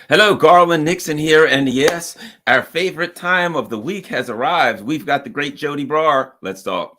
Hello, Garland Nixon here, and yes, our favorite time of the week has arrived. We've got the great Joti Brar. Let's talk.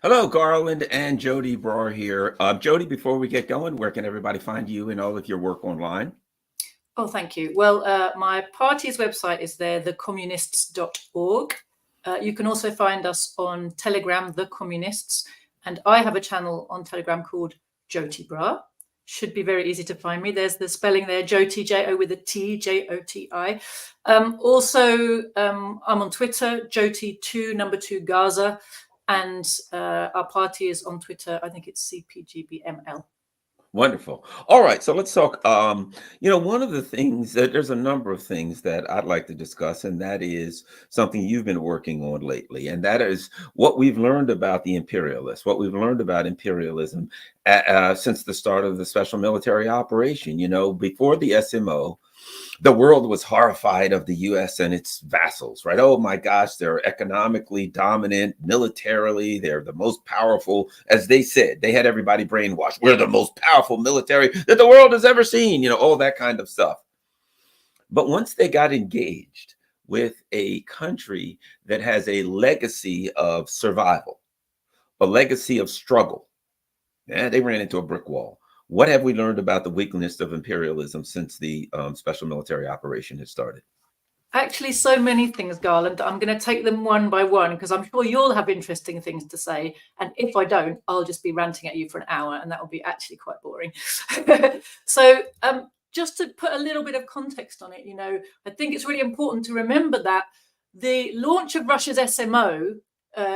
Hello, Garland and Joti Brar here. Joti, before we get going, where can everybody find you and all of your work online? Oh, thank you. Well, my party's website is there, thecommunists.org. You can also find us on Telegram, The Communists, and I have a channel on Telegram called Joti Brar. Should be very easy to find me. There's the spelling there, Joti, J-O with a T, J-O-T-I. Also, I'm on Twitter, Joti2 Gaza, and our party is on Twitter. I think it's CPGBML. Wonderful. All right, so let's talk. One of the things that there's a number of things that I'd like to discuss, and that is something you've been working on lately, and that is what we've learned about the imperialists, what we've learned about imperialism since the start of the special military operation. Before the SMO, the world was horrified of the U.S. and its vassals, right? Oh my gosh, they're economically dominant, militarily, they're the most powerful. As they said, they had everybody brainwashed. We're the most powerful military that the world has ever seen, all that kind of stuff. But once they got engaged with a country that has a legacy of survival, a legacy of struggle, they ran into a brick wall. What have we learned about the weakness of imperialism since the special military operation has started? Actually, so many things, Garland. I'm going to take them one by one because I'm sure you'll have interesting things to say. And if I don't, I'll just be ranting at you for an hour, and that will be actually quite boring. So just to put a little bit of context on it, I think it's really important to remember that the launch of Russia's SMO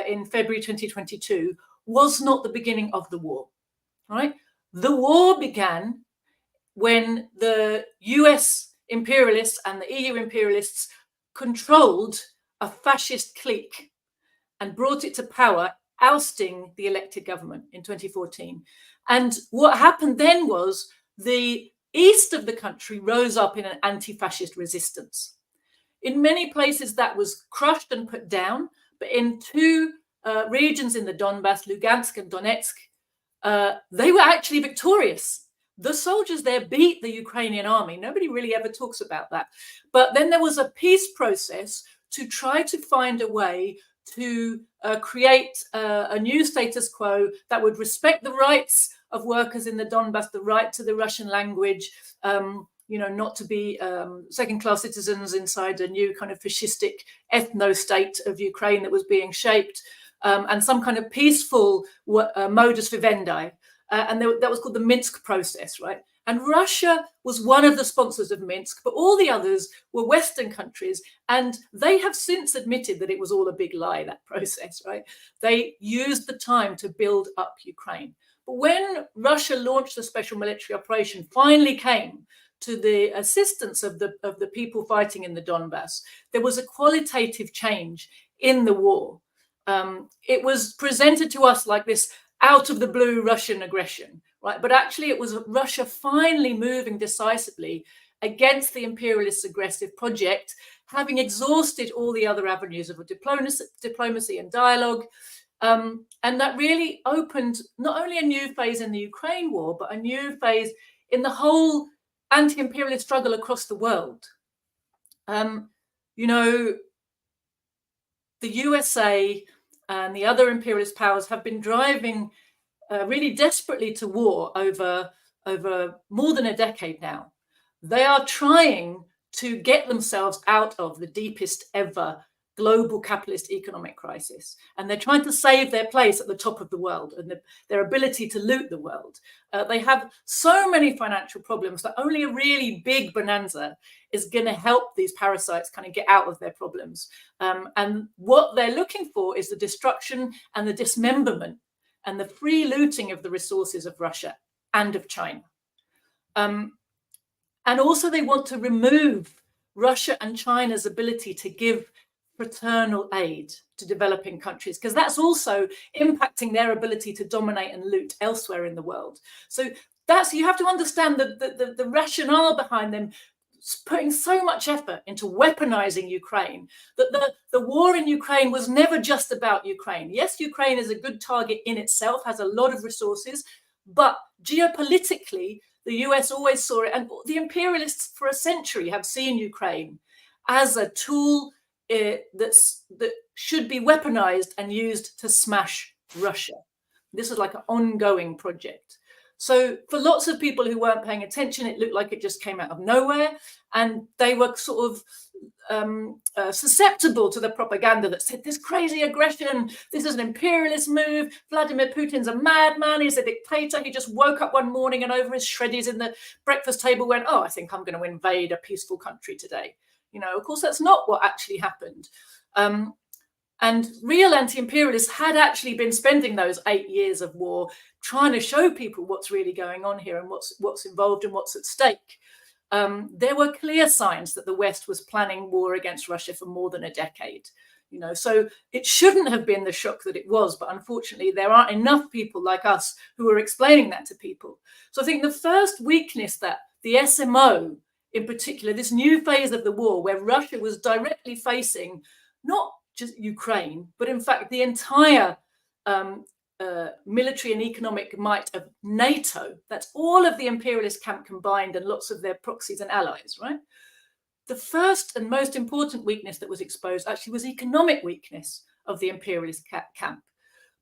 in February 2022 was not the beginning of the war, right? The war began when the US imperialists and the EU imperialists controlled a fascist clique and brought it to power, ousting the elected government in 2014. And what happened then was the east of the country rose up in an anti-fascist resistance. In many places that was crushed and put down, but in two regions in the Donbass, Lugansk and Donetsk, they were actually victorious. The soldiers there beat the Ukrainian army. Nobody really ever talks about that. But then there was a peace process to try to find a way to create a new status quo that would respect the rights of workers in the Donbass, the right to the Russian language, not to be second-class citizens inside a new kind of fascistic ethno-state of Ukraine that was being shaped, and some kind of peaceful modus vivendi. And that was called the Minsk process, right? And Russia was one of the sponsors of Minsk, but all the others were Western countries. And they have since admitted that it was all a big lie, that process, right? They used the time to build up Ukraine. But when Russia launched the special military operation, finally came to the assistance of the people fighting in the Donbass, there was a qualitative change in the war. It was presented to us like this out of the blue Russian aggression, right? But actually it was Russia finally moving decisively against the imperialist aggressive project, having exhausted all the other avenues of diplomacy and dialogue. And that really opened not only a new phase in the Ukraine war, but a new phase in the whole anti-imperialist struggle across the world. The USA and the other imperialist powers have been driving really desperately to war over more than a decade now. They are trying to get themselves out of the deepest ever global capitalist economic crisis. And they're trying to save their place at the top of the world and their ability to loot the world. They have so many financial problems that only a really big bonanza is going to help these parasites kind of get out of their problems. And what they're looking for is the destruction and the dismemberment and the free looting of the resources of Russia and of China. And also they want to remove Russia and China's ability to give fraternal aid to developing countries, because that's also impacting their ability to dominate and loot elsewhere in the world. So you have to understand the rationale behind them putting so much effort into weaponizing Ukraine, that the war in Ukraine was never just about Ukraine. Yes, Ukraine is a good target in itself, has a lot of resources, but geopolitically, the US always saw it, and the imperialists for a century have seen Ukraine as a tool that should be weaponized and used to smash Russia. This is like an ongoing project. So for lots of people who weren't paying attention, it looked like it just came out of nowhere, and they were sort of susceptible to the propaganda that said this crazy aggression, this is an imperialist move, Vladimir Putin's a madman, he's a dictator, he just woke up one morning and over his shreddies in the breakfast table went, oh, I think I'm going to invade a peaceful country today. You know, of course, that's not what actually happened. And real anti-imperialists had actually been spending those 8 years of war trying to show people what's really going on here and what's involved and what's at stake. There were clear signs that the West was planning war against Russia for more than a decade. You know, so it shouldn't have been the shock that it was, but unfortunately there aren't enough people like us who are explaining that to people. So I think the first weakness that the SMO, in particular, this new phase of the war where Russia was directly facing not just Ukraine, but in fact the entire military and economic might of NATO. That's all of the imperialist camp combined and lots of their proxies and allies, right? The first and most important weakness that was exposed actually was economic weakness of the imperialist camp.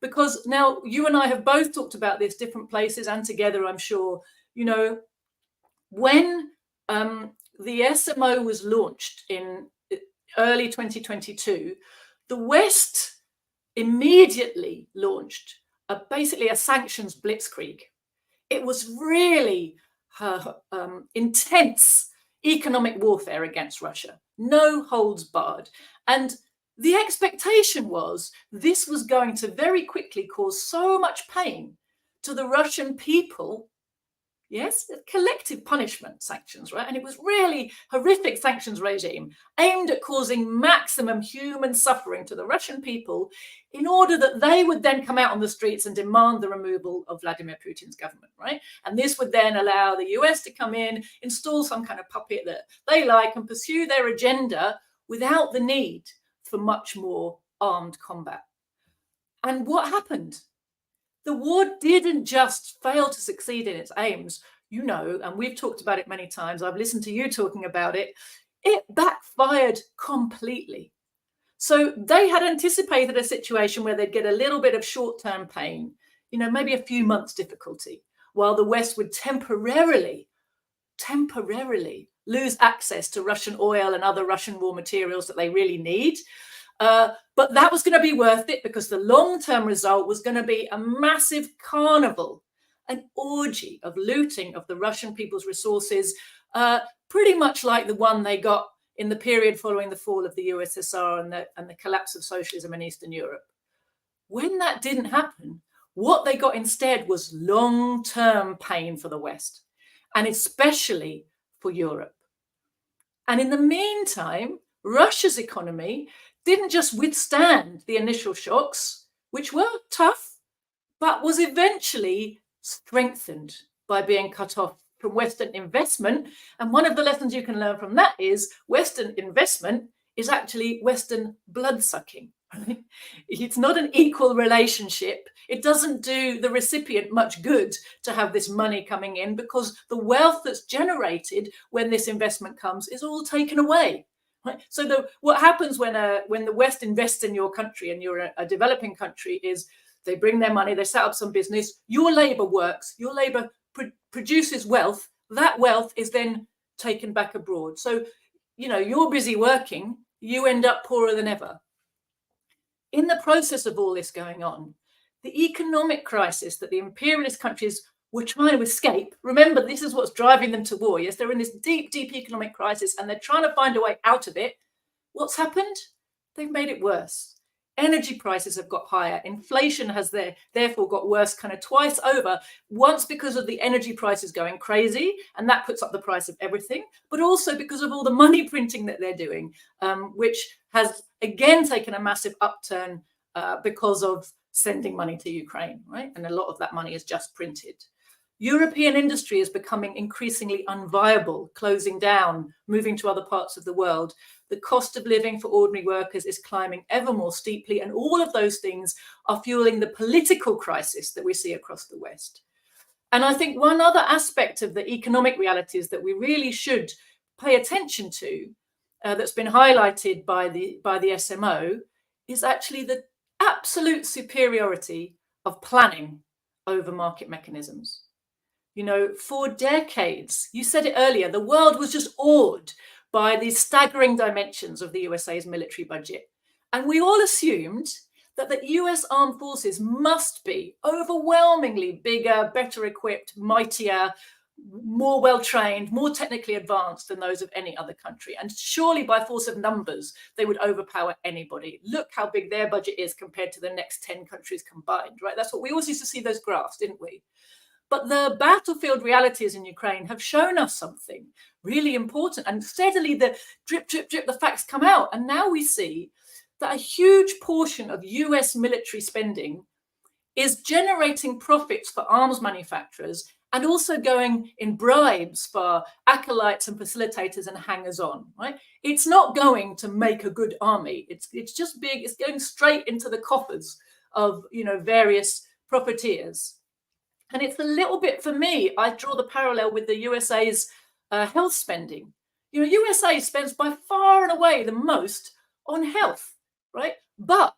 Because now you and I have both talked about this, different places and together, I'm sure, you know, when the SMO was launched in early 2022, the West immediately launched basically a sanctions blitzkrieg. It was really intense economic warfare against Russia, no holds barred. And the expectation was this was going to very quickly cause so much pain to the Russian people. Yes, collective punishment sanctions, right? And it was really horrific sanctions regime aimed at causing maximum human suffering to the Russian people in order that they would then come out on the streets and demand the removal of Vladimir Putin's government, right? And this would then allow the US to come in, install some kind of puppet that they like and pursue their agenda without the need for much more armed combat. And what happened? The war didn't just fail to succeed in its aims, you know, and we've talked about it many times. I've listened to you talking about it. It backfired completely. So they had anticipated a situation where they'd get a little bit of short-term pain, you know, maybe a few months difficulty, while the West would temporarily lose access to Russian oil and other Russian raw materials that they really need. But that was going to be worth it because the long-term result was going to be a massive carnival, an orgy of looting of the Russian people's resources, pretty much like the one they got in the period following the fall of the USSR and the collapse of socialism in Eastern Europe. When that didn't happen, what they got instead was long-term pain for the West, and especially for Europe. And in the meantime, Russia's economy didn't just withstand the initial shocks, which were tough, but was eventually strengthened by being cut off from Western investment. And one of the lessons you can learn from that is Western investment is actually Western blood-sucking. Right? It's not an equal relationship. It doesn't do the recipient much good to have this money coming in because the wealth that's generated when this investment comes is all taken away. Right? So what happens when the West invests in your country and you're a developing country is they bring their money, they set up some business, your labor works, your labor produces wealth, that wealth is then taken back abroad. So, you know, you're busy working, you end up poorer than ever. In the process of all this going on, the economic crisis that the imperialist countries were trying to escape. Remember, this is what's driving them to war. Yes, they're in this deep, deep economic crisis and they're trying to find a way out of it. What's happened? They've made it worse. Energy prices have got higher. Inflation has therefore got worse kind of twice over, once because of the energy prices going crazy, and that puts up the price of everything, but also because of all the money printing that they're doing, which has again taken a massive upturn because of sending money to Ukraine, right? And a lot of that money is just printed. European industry is becoming increasingly unviable, closing down, moving to other parts of the world. The cost of living for ordinary workers is climbing ever more steeply, and all of those things are fueling the political crisis that we see across the West. And I think one other aspect of the economic realities that we really should pay attention to, that's been highlighted by the SMO, is actually the absolute superiority of planning over market mechanisms. You know, for decades, you said it earlier, the world was just awed by these staggering dimensions of the USA's military budget. And we all assumed that the US armed forces must be overwhelmingly bigger, better equipped, mightier, more well-trained, more technically advanced than those of any other country. And surely by force of numbers, they would overpower anybody. Look how big their budget is compared to the next 10 countries combined, right? That's what we always used to see those graphs, didn't we? But the battlefield realities in Ukraine have shown us something really important, and steadily the drip, drip, drip, the facts come out. And now we see that a huge portion of US military spending is generating profits for arms manufacturers and also going in bribes for acolytes and facilitators and hangers-on, right? It's not going to make a good army. It's just big. It's going straight into the coffers of, you know, various profiteers. And it's a little bit, for me, I draw the parallel with the USA's health spending. You know, USA spends by far and away the most on health, right? But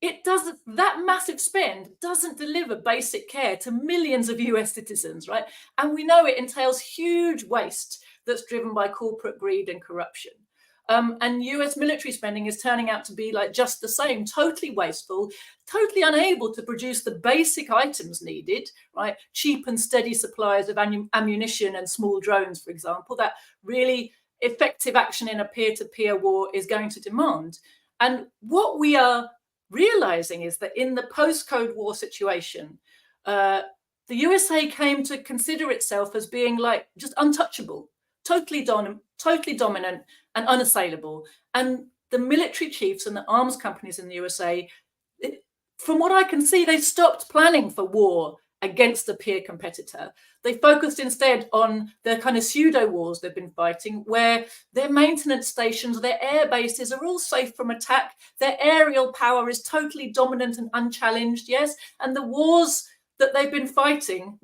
it doesn't, that massive spend doesn't deliver basic care to millions of US citizens, right? And we know it entails huge waste that's driven by corporate greed and corruption. And US military spending is turning out to be like just the same, totally wasteful, totally unable to produce the basic items needed, right? Cheap and steady supplies of ammunition and small drones, for example, that really effective action in a peer-to-peer war is going to demand. And what we are realizing is that in the post-Cold War situation, the USA came to consider itself as being like just untouchable, totally dominant and unassailable. And the military chiefs and the arms companies in the USA, from what I can see, they stopped planning for war against a peer competitor. They focused instead on the kind of pseudo wars they've been fighting, where their maintenance stations, their air bases are all safe from attack. Their aerial power is totally dominant and unchallenged, yes. And the wars that they've been fighting,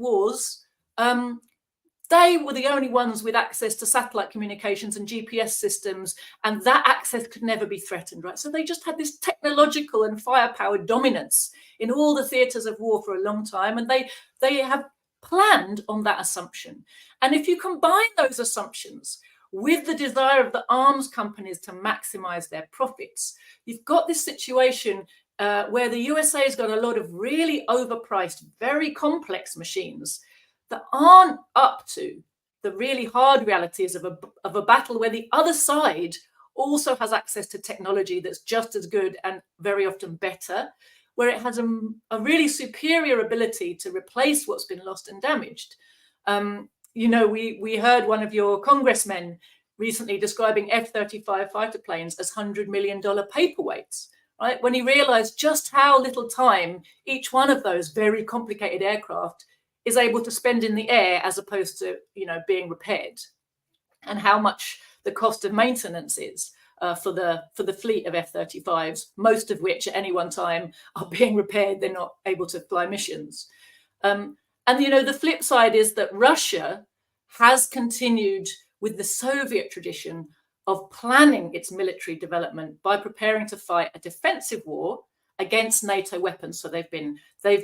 they were the only ones with access to satellite communications and GPS systems, and that access could never be threatened, right? So they just had this technological and firepower dominance in all the theatres of war for a long time, and they have planned on that assumption. And if you combine those assumptions with the desire of the arms companies to maximize their profits, you've got this situation where the USA has got a lot of really overpriced, very complex machines that aren't up to the really hard realities of a battle where the other side also has access to technology that's just as good and very often better, where it has a really superior ability to replace what's been lost and damaged. You know, we heard one of your congressmen recently describing F-35 fighter planes as $100 million paperweights, right? When he realized just how little time each one of those very complicated aircraft is able to spend in the air as opposed to, you know, being repaired, and how much the cost of maintenance is for the fleet of F-35s, most of which at any one time are being repaired. They're not able to fly missions. And, you know, the flip side is that Russia has continued with the Soviet tradition of planning its military development by preparing to fight a defensive war against NATO weapons. So they've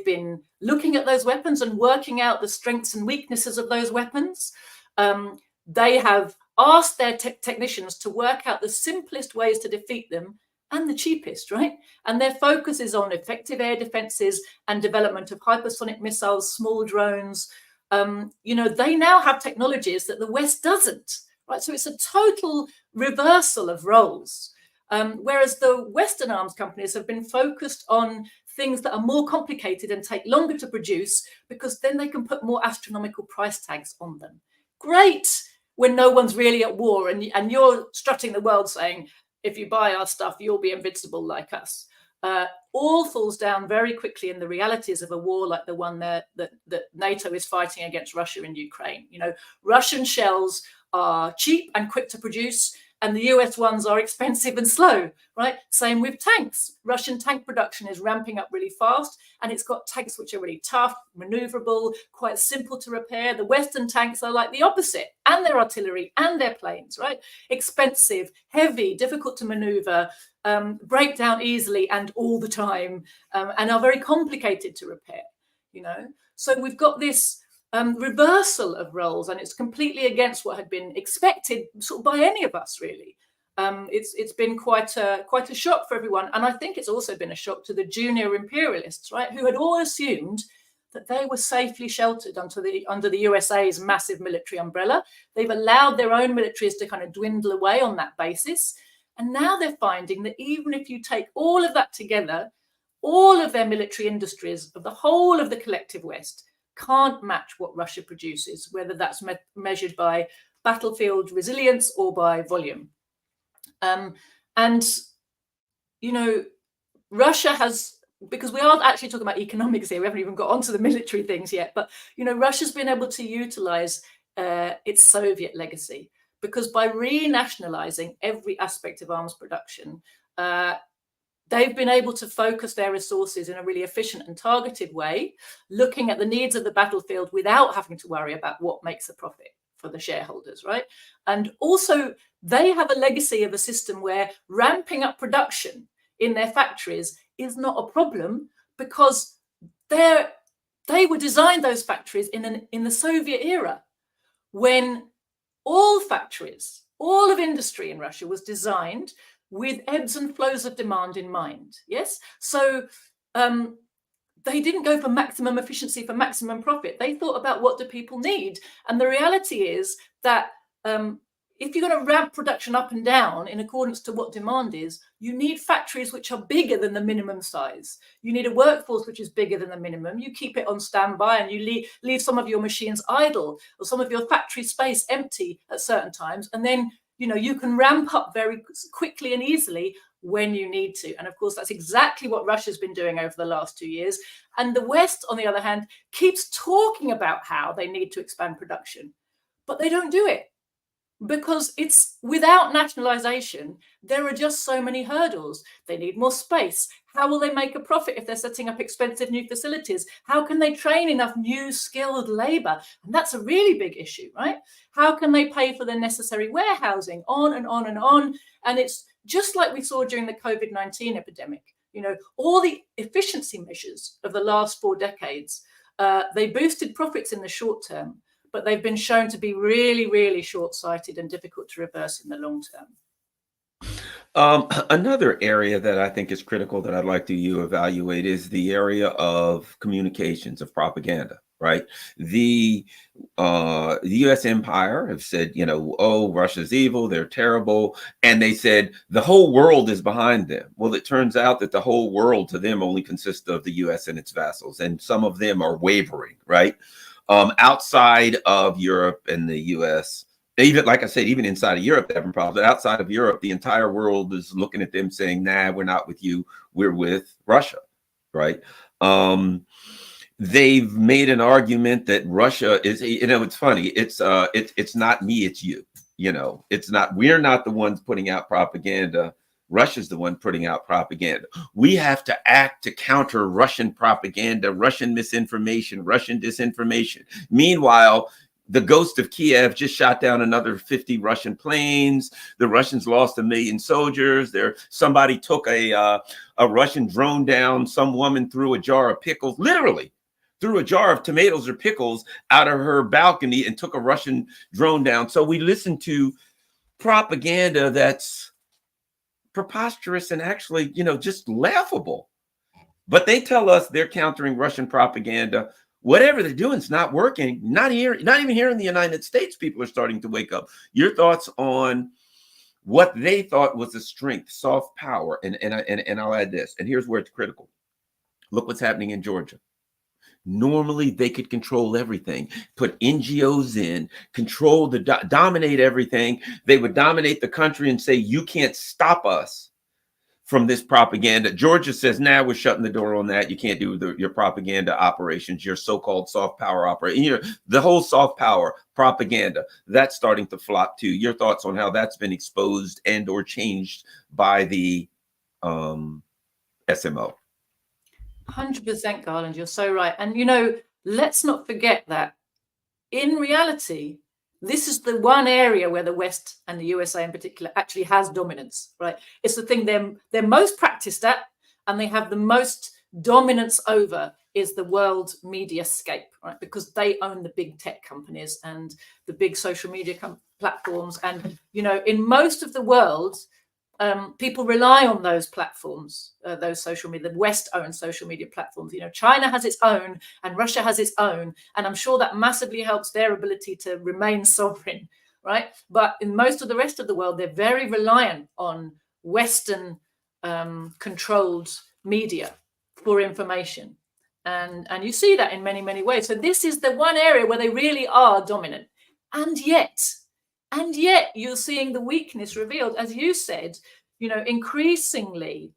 been looking at those weapons and working out the strengths and weaknesses of those weapons. They have asked their technicians to work out the simplest ways to defeat them and the cheapest, right? And their focus is on effective air defenses and development of hypersonic missiles, small drones. You know, they now have technologies that the West doesn't, right? So it's a total reversal of roles. Whereas the Western arms companies have been focused on things that are more complicated and take longer to produce, because then they can put more astronomical price tags on them. Great when no one's really at war and you're strutting the world saying, if you buy our stuff, you'll be invincible like us. All falls down very quickly in the realities of a war like the one that NATO is fighting against Russia in Ukraine. You know, Russian shells are cheap and quick to produce, and the US ones are expensive and slow, right? Same with tanks. Russian tank production is ramping up really fast, and it's got tanks which are really tough, maneuverable, quite simple to repair. The Western tanks are like the opposite, and their artillery and their planes, right? Expensive, heavy, difficult to maneuver, break down easily and all the time, and are very complicated to repair, you know? So we've got this reversal of roles, and it's completely against what had been expected sort of by any of us, really. It's been quite a shock for everyone, and I think it's also been a shock to the junior imperialists, right, who had all assumed that they were safely sheltered under the USA's massive military umbrella. They've allowed their own militaries to kind of dwindle away on that basis, and now they're finding that even if you take all of that together, all of their military industries of the whole of the collective West can't match what Russia produces, whether that's measured by battlefield resilience or by volume. And, you know, Russia has, because we aren't actually talking about economics here, we haven't even got onto the military things yet, but, you know, Russia's been able to utilize its Soviet legacy, because by renationalizing every aspect of arms production, they've been able to focus their resources in a really efficient and targeted way, looking at the needs of the battlefield without having to worry about what makes a profit for the shareholders, right? And also, they have a legacy of a system where ramping up production in their factories is not a problem, because they were designed, those factories, in the Soviet era, when all factories, all of industry in Russia was designed with ebbs and flows of demand in mind. Yes, so they didn't go for maximum efficiency for maximum profit. They thought about what do people need, and the reality is that if you're going to ramp production up and down in accordance to what demand is, you need factories which are bigger than the minimum size. You need a workforce which is bigger than the minimum. You keep it on standby, and you leave some of your machines idle or some of your factory space empty at certain times, and then, you know, you can ramp up very quickly and easily when you need to. And of course, that's exactly what Russia's been doing over the last 2 years. And the West, on the other hand, keeps talking about how they need to expand production, but they don't do it, because it's without nationalization, there are just so many hurdles. They need more space. How will they make a profit if they're setting up expensive new facilities? How can they train enough new skilled labor? And that's a really big issue, right? How can they pay for the necessary warehousing? On and on and on. And it's just like we saw during the COVID-19 epidemic. You know, all the efficiency measures of the last 4 decades, they boosted profits in the short term, but they've been shown to be really, really short-sighted and difficult to reverse in the long term. Another area that I think is critical that I'd like you evaluate is the area of communications, of propaganda, right? The U.S. empire have said, you know, oh, Russia's evil, they're terrible. And they said the whole world is behind them. Well, it turns out that the whole world to them only consists of the U.S. and its vassals, and some of them are wavering, right? Outside of Europe and the US, even, like I said, even inside of Europe, they're having problems. But outside of Europe, the entire world is looking at them saying, nah, we're not with you. We're with Russia, right? They've made an argument that Russia is, you know, it's funny. It's not me, it's you. You know, it's not, we're not the ones putting out propaganda. Russia's the one putting out propaganda. We have to act to counter Russian propaganda, Russian misinformation, Russian disinformation. Meanwhile, the ghost of Kiev just shot down another 50 Russian planes. The Russians lost 1 million soldiers. Somebody took a Russian drone down. Some woman threw a jar of pickles, literally threw a jar of tomatoes or pickles out of her balcony and took a Russian drone down. So we listen to propaganda that's preposterous and actually, you know, just laughable. But they tell us they're countering Russian propaganda. Whatever they're doing is not working. Not even here in the United States, people are starting to wake up. Your thoughts on what they thought was a strength, soft power. And I'll add this, and here's where it's critical. Look what's happening in Georgia. Normally, they could control everything, put NGOs in, control dominate everything. They would dominate the country and say, you can't stop us from this propaganda. Georgia says, now we're shutting the door on that. You can't do your propaganda operations, your so-called soft power operation. You know, the whole soft power propaganda, that's starting to flop too. Your thoughts on how that's been exposed and or changed by the SMO? 100%, Garland, you're so right. And, you know, let's not forget that in reality, this is the one area where the West and the USA in particular actually has dominance, right? It's the thing they're most practiced at, and they have the most dominance over is the world media scape, right? Because they own the big tech companies and the big social media platforms. And, you know, in most of the world, people rely on those platforms, those social media, the West owns social media platforms. You know, China has its own and Russia has its own. And I'm sure that massively helps their ability to remain sovereign, right? But in most of the rest of the world, they're very reliant on Western controlled media for information. And you see that in many, many ways. So this is the one area where they really are dominant. And yet you're seeing the weakness revealed, as you said. You know, increasingly,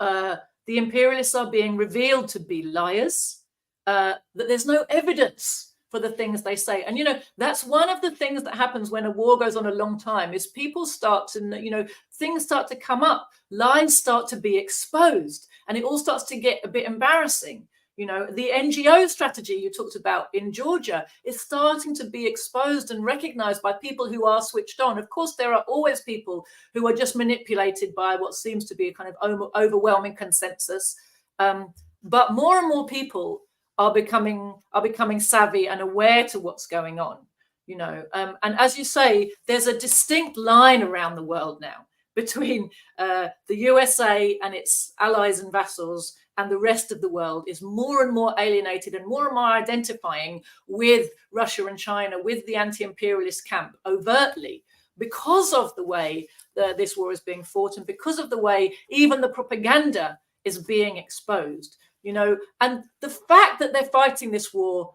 the imperialists are being revealed to be liars, that there's no evidence for the things they say. And, you know, that's one of the things that happens when a war goes on a long time is people start to, you know, things start to come up, lies start to be exposed, and it all starts to get a bit embarrassing. You know, the NGO strategy you talked about in Georgia is starting to be exposed and recognized by people who are switched on. Of course, there are always people who are just manipulated by what seems to be a kind of overwhelming consensus. But more and more people are becoming savvy and aware to what's going on. You know, and as you say, there's a distinct line around the world now between the USA and its allies and vassals, and the rest of the world is more and more alienated and more identifying with Russia and China, with the anti-imperialist camp overtly, because of the way this war is being fought and because of the way even the propaganda is being exposed. You know, and the fact that they're fighting this war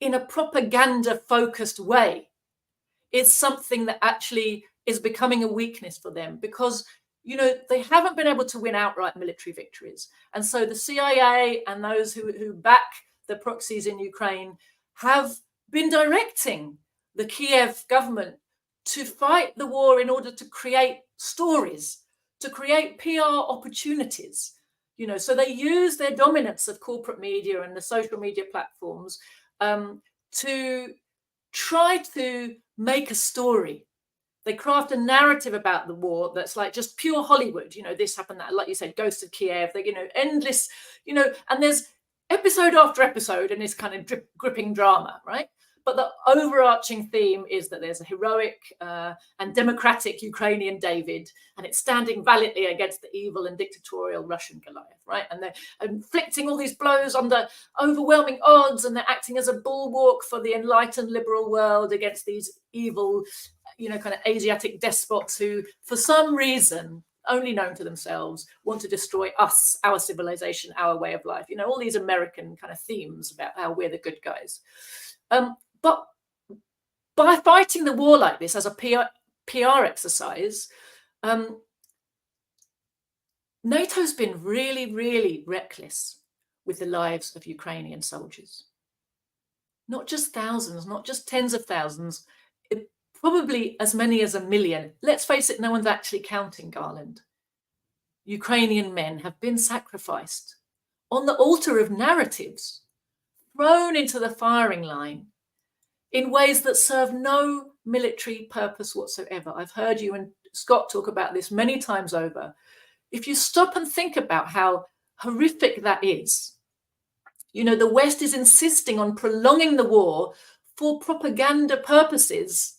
in a propaganda-focused way is something that actually is becoming a weakness for them, because, you know, they haven't been able to win outright military victories. And so the CIA and those who back the proxies in Ukraine have been directing the Kiev government to fight the war in order to create stories, to create PR opportunities. You know, so they use their dominance of corporate media and the social media platforms to try to make a story. They craft a narrative about the war that's like just pure Hollywood. You know, this happened, that, like you said, Ghost of Kiev. They, you know, endless, you know, and there's episode after episode in this kind of gripping drama, right? But the overarching theme is that there's a heroic and democratic Ukrainian David, and it's standing valiantly against the evil and dictatorial Russian Goliath, right? And they're inflicting all these blows under overwhelming odds, and they're acting as a bulwark for the enlightened liberal world against these evil, you know, kind of Asiatic despots who, for some reason, only known to themselves, want to destroy us, our civilization, our way of life. You know, all these American kind of themes about how we're the good guys. But by fighting the war like this as a PR exercise, NATO's been really, really reckless with the lives of Ukrainian soldiers. Not just thousands, not just tens of thousands, probably as many as 1 million. Let's face it, no one's actually counting, Garland. Ukrainian men have been sacrificed on the altar of narratives, thrown into the firing line in ways that serve no military purpose whatsoever. I've heard you and Scott talk about this many times over. If you stop and think about how horrific that is, you know, the West is insisting on prolonging the war for propaganda purposes,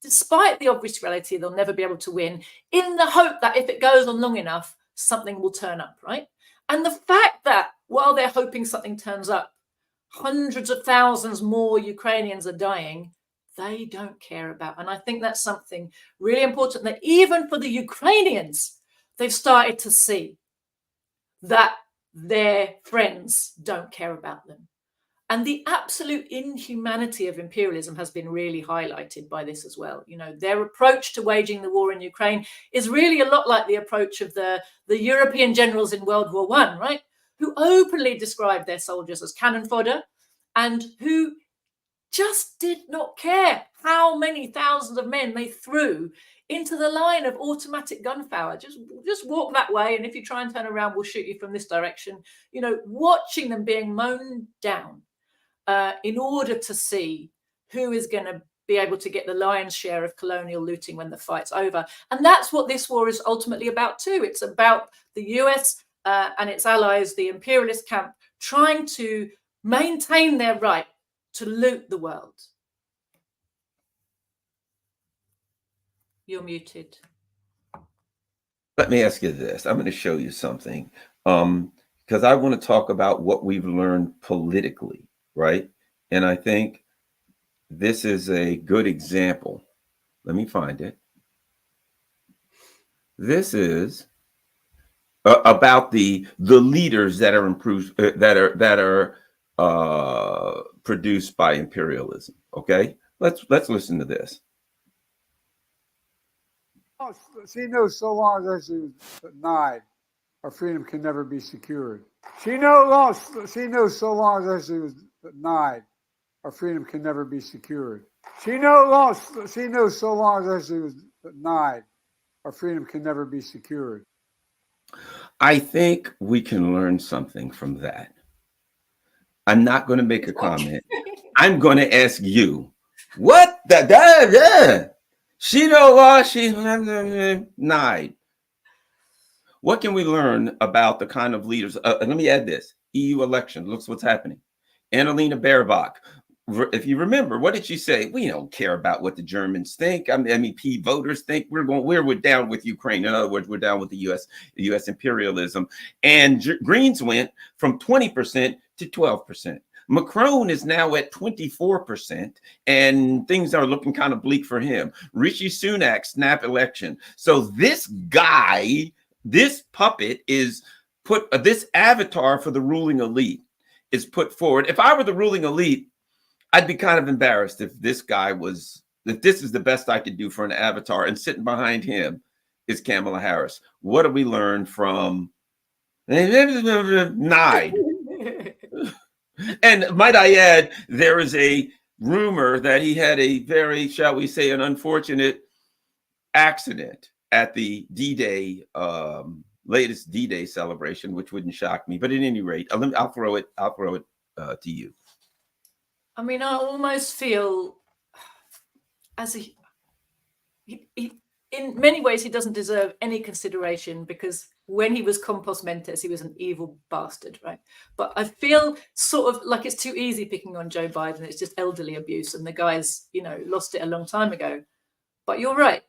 despite the obvious reality they'll never be able to win, in the hope that if it goes on long enough, something will turn up, right? And the fact that while they're hoping something turns up, hundreds of thousands more Ukrainians are dying, they don't care about. And I think that's something really important, that even for the Ukrainians, they've started to see that their friends don't care about them. And the absolute inhumanity of imperialism has been really highlighted by this as well. You know, their approach to waging the war in Ukraine is really a lot like the approach of the European generals in World War I, right? Who openly described their soldiers as cannon fodder, and who just did not care how many thousands of men they threw into the line of automatic gunfire. Just walk that way, and if you try and turn around, we'll shoot you from this direction. You know, watching them being mown down in order to see who is going to be able to get the lion's share of colonial looting when the fight's over. And that's what this war is ultimately about too. It's about the US and its allies, the imperialist camp, trying to maintain their right to loot the world. You're muted. Let me ask you this. I'm going to show you something, because I want to talk about what we've learned politically, right? And I think this is a good example. Let me find it. This is about the leaders that are improved, that are produced by imperialism. Okay, let's listen to this. She knows so long as she was denied, our freedom can never be secured. She knows so long as she was denied, our freedom can never be secured. She knows so long as she was denied, our freedom can never be secured. I think we can learn something from that. I'm not going to make a comment. I'm going to ask you, what the she know law, she denied. What can we learn about the kind of leaders? Let me add this. EU election. Looks what's happening. Annalena Baerbock. If you remember, what did she say? We don't care about what the Germans think. I mean, MEP voters think. We're down with Ukraine. In other words, we're down with the U.S. imperialism. And Greens went from 20% to 12%. Macron is now at 24%, and things are looking kind of bleak for him. Rishi Sunak, snap election. So this guy, this puppet is put, this avatar for the ruling elite is put forward. If I were the ruling elite, I'd be kind of embarrassed if this is the best I could do for an avatar, and sitting behind him is Kamala Harris. What do we learn from Nide? And might I add, there is a rumor that he had a very, shall we say, an unfortunate accident at the D-Day, latest D-Day celebration, which wouldn't shock me. But at any rate, I'll throw it to you. I mean, I almost feel as in many ways, he doesn't deserve any consideration, because when he was compos mentis, he was an evil bastard, right? But I feel sort of like it's too easy picking on Joe Biden. It's just elderly abuse, and the guy's, lost it a long time ago. But you're right.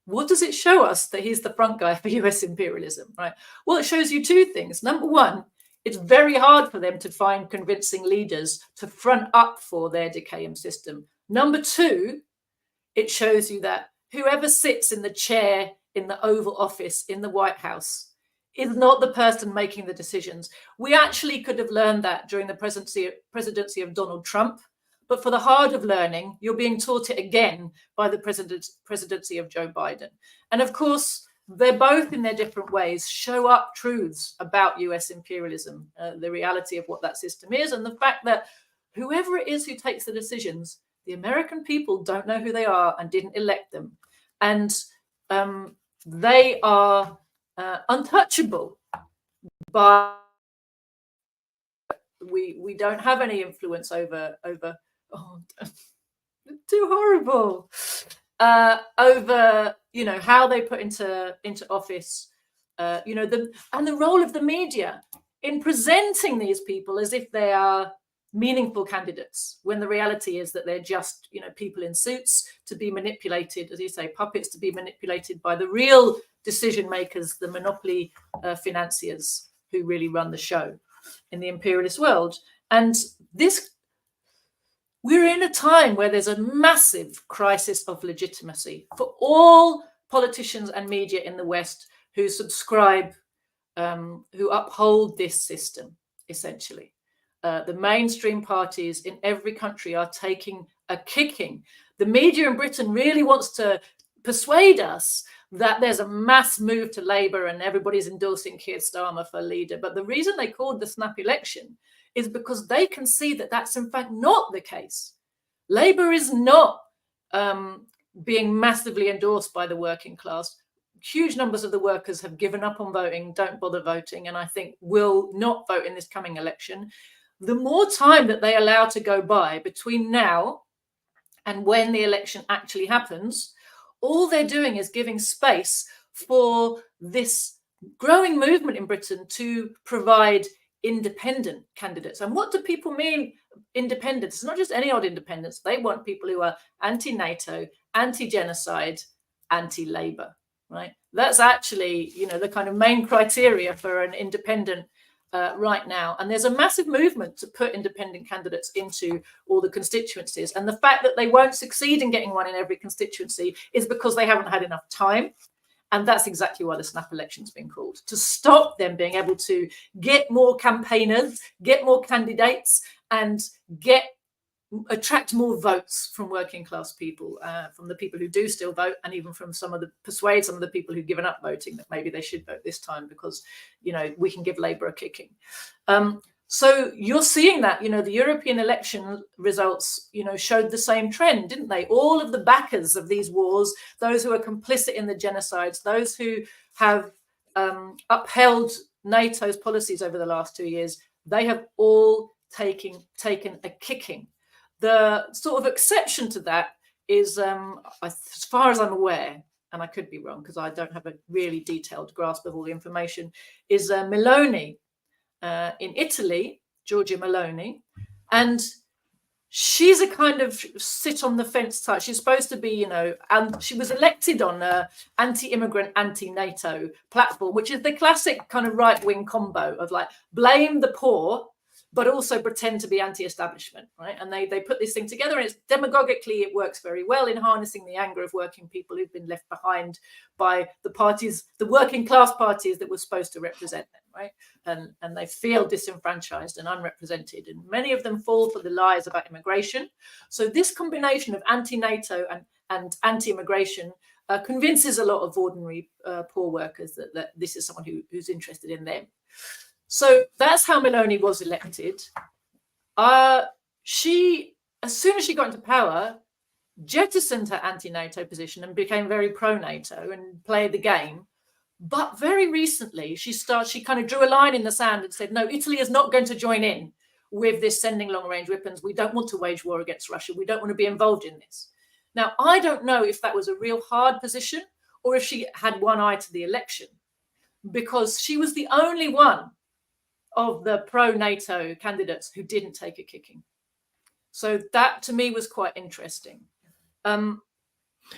What does it show us that he's the front guy for US imperialism, right? Well, it shows you two things. Number one, it's very hard for them to find convincing leaders to front up for their decaying system. Number two, it shows you that whoever sits in the chair in the Oval Office in the White House is not the person making the decisions. We actually could have learned that during the presidency of Donald Trump, but for the hard of learning, you're being taught it again by the presidency of Joe Biden. And of course, they're both in their different ways show up truths about US imperialism, the reality of what that system is, and the fact that whoever it is who takes the decisions, the American people don't know who they are and didn't elect them. And they are untouchable. But we don't have any influence over too horrible. Over how they put into office, the role of the media in presenting these people as if they are meaningful candidates, when the reality is that they're just people in suits to be manipulated, as you say, puppets to be manipulated by the real decision makers, the monopoly financiers who really run the show in the imperialist world. And this we're in a time where there's a massive crisis of legitimacy for all politicians and media in the West who subscribe, who uphold this system, essentially. The mainstream parties in every country are taking a kicking. The media in Britain really wants to persuade us that there's a mass move to Labour and everybody's endorsing Keir Starmer for leader. But the reason they called the snap election is because they can see that that's in fact not the case. Labour is not being massively endorsed by the working class. Huge numbers of the workers have given up on voting, don't bother voting, and I think will not vote in this coming election. The more time that they allow to go by between now and when the election actually happens, all they're doing is giving space for this growing movement in Britain to provide independent candidates. And what do people mean independents? It's not just any old independents. They want people who are anti-NATO, anti-genocide, anti-Labour, right? That's actually, you know, the kind of main criteria for an independent right now. And there's a massive movement to put independent candidates into all the constituencies. And the fact that they won't succeed in getting one in every constituency is because they haven't had enough time. And that's exactly why the snap election's been called, to stop them being able to get more campaigners, get more candidates, and attract more votes from working class people, from the people who do still vote, and even from persuade some of the people who've given up voting that maybe they should vote this time because, you know, we can give Labour a kicking. So you're seeing that, you know, the European election results, you know, showed the same trend, didn't they? All of the backers of these wars, those who are complicit in the genocides, those who have upheld NATO's policies over the last 2 years, they have all taken a kicking. The sort of exception to that is, as far as I'm aware, and I could be wrong because I don't have a really detailed grasp of all the information, is Meloni in Italy, Giorgia Meloni. And she's a kind of sit on the fence type. She's supposed to be, you know, and she was elected on a anti-immigrant, anti-NATO platform, which is the classic kind of right-wing combo of like blame the poor, but also pretend to be anti-establishment, right? And they put this thing together, and it's demagogically, it works very well in harnessing the anger of working people who've been left behind by the parties, the working class parties that were supposed to represent them, right? And they feel disenfranchised and unrepresented, and many of them fall for the lies about immigration. So this combination of anti-NATO and anti-immigration convinces a lot of ordinary poor workers that this is someone who's interested in them. So that's how Meloni was elected. She, as soon as she got into power, jettisoned her anti-NATO position and became very pro-NATO and played the game. But very recently, she kind of drew a line in the sand and said, no, Italy is not going to join in with this sending long-range weapons. We don't want to wage war against Russia. We don't want to be involved in this. Now, I don't know if that was a real hard position or if she had one eye to the election, because she was the only one of the pro-NATO candidates who didn't take a kicking. So that to me was quite interesting. But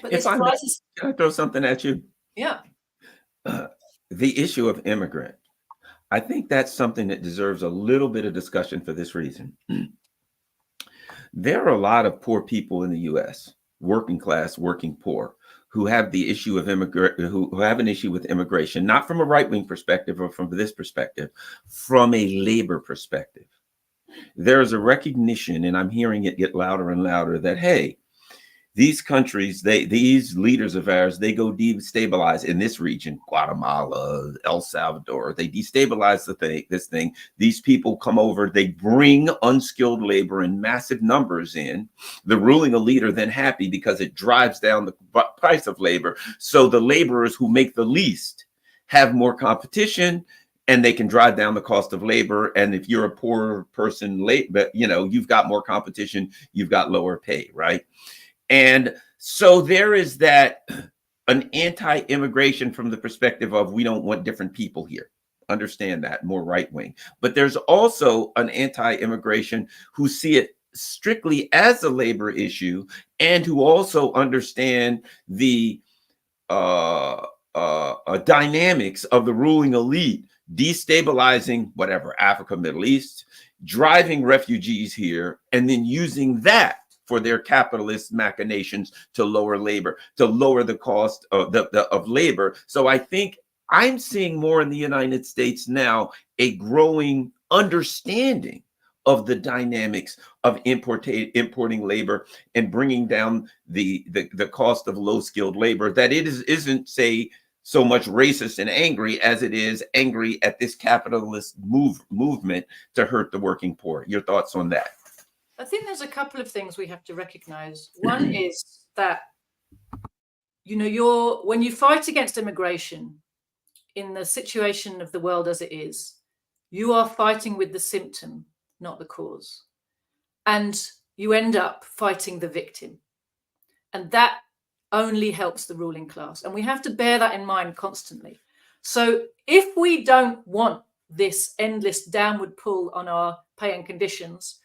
if I crisis... can I throw something at you? Yeah. The issue of immigrant, I think that's something that deserves a little bit of discussion for this reason. There are a lot of poor people in the U.S., working class, working poor, who have the issue of who have an issue with immigration, not from a right-wing perspective or from this perspective, from a labor perspective. There is a recognition, and I'm hearing it get louder and louder, that, hey, these countries, these leaders of ours, they go destabilize in this region, Guatemala, El Salvador, they destabilize this thing. These people come over, they bring unskilled labor in massive numbers in. The ruling elite are then happy because it drives down the price of labor. So the laborers who make the least have more competition, and they can drive down the cost of labor. And if you're a poor person, you know, you've got more competition, you've got lower pay, right? And so there is that, an anti-immigration from the perspective of we don't want different people here. Understand that, more right wing. But there's also an anti-immigration who see it strictly as a labor issue and who also understand the dynamics of the ruling elite destabilizing whatever, Africa, Middle East, driving refugees here, and then using that for their capitalist machinations to lower labor, to lower the cost of labor. So I think I'm seeing more in the United States now a growing understanding of the dynamics of importing labor and bringing down the cost of low-skilled labor, that it isn't, say, so much racist and angry as it is angry at this capitalist movement to hurt the working poor. Your thoughts on that? I think there's a couple of things we have to recognize. One is that, when you fight against immigration in the situation of the world as it is, you are fighting with the symptom, not the cause. And you end up fighting the victim. And that only helps the ruling class. And we have to bear that in mind constantly. So if we don't want this endless downward pull on our pay and conditions,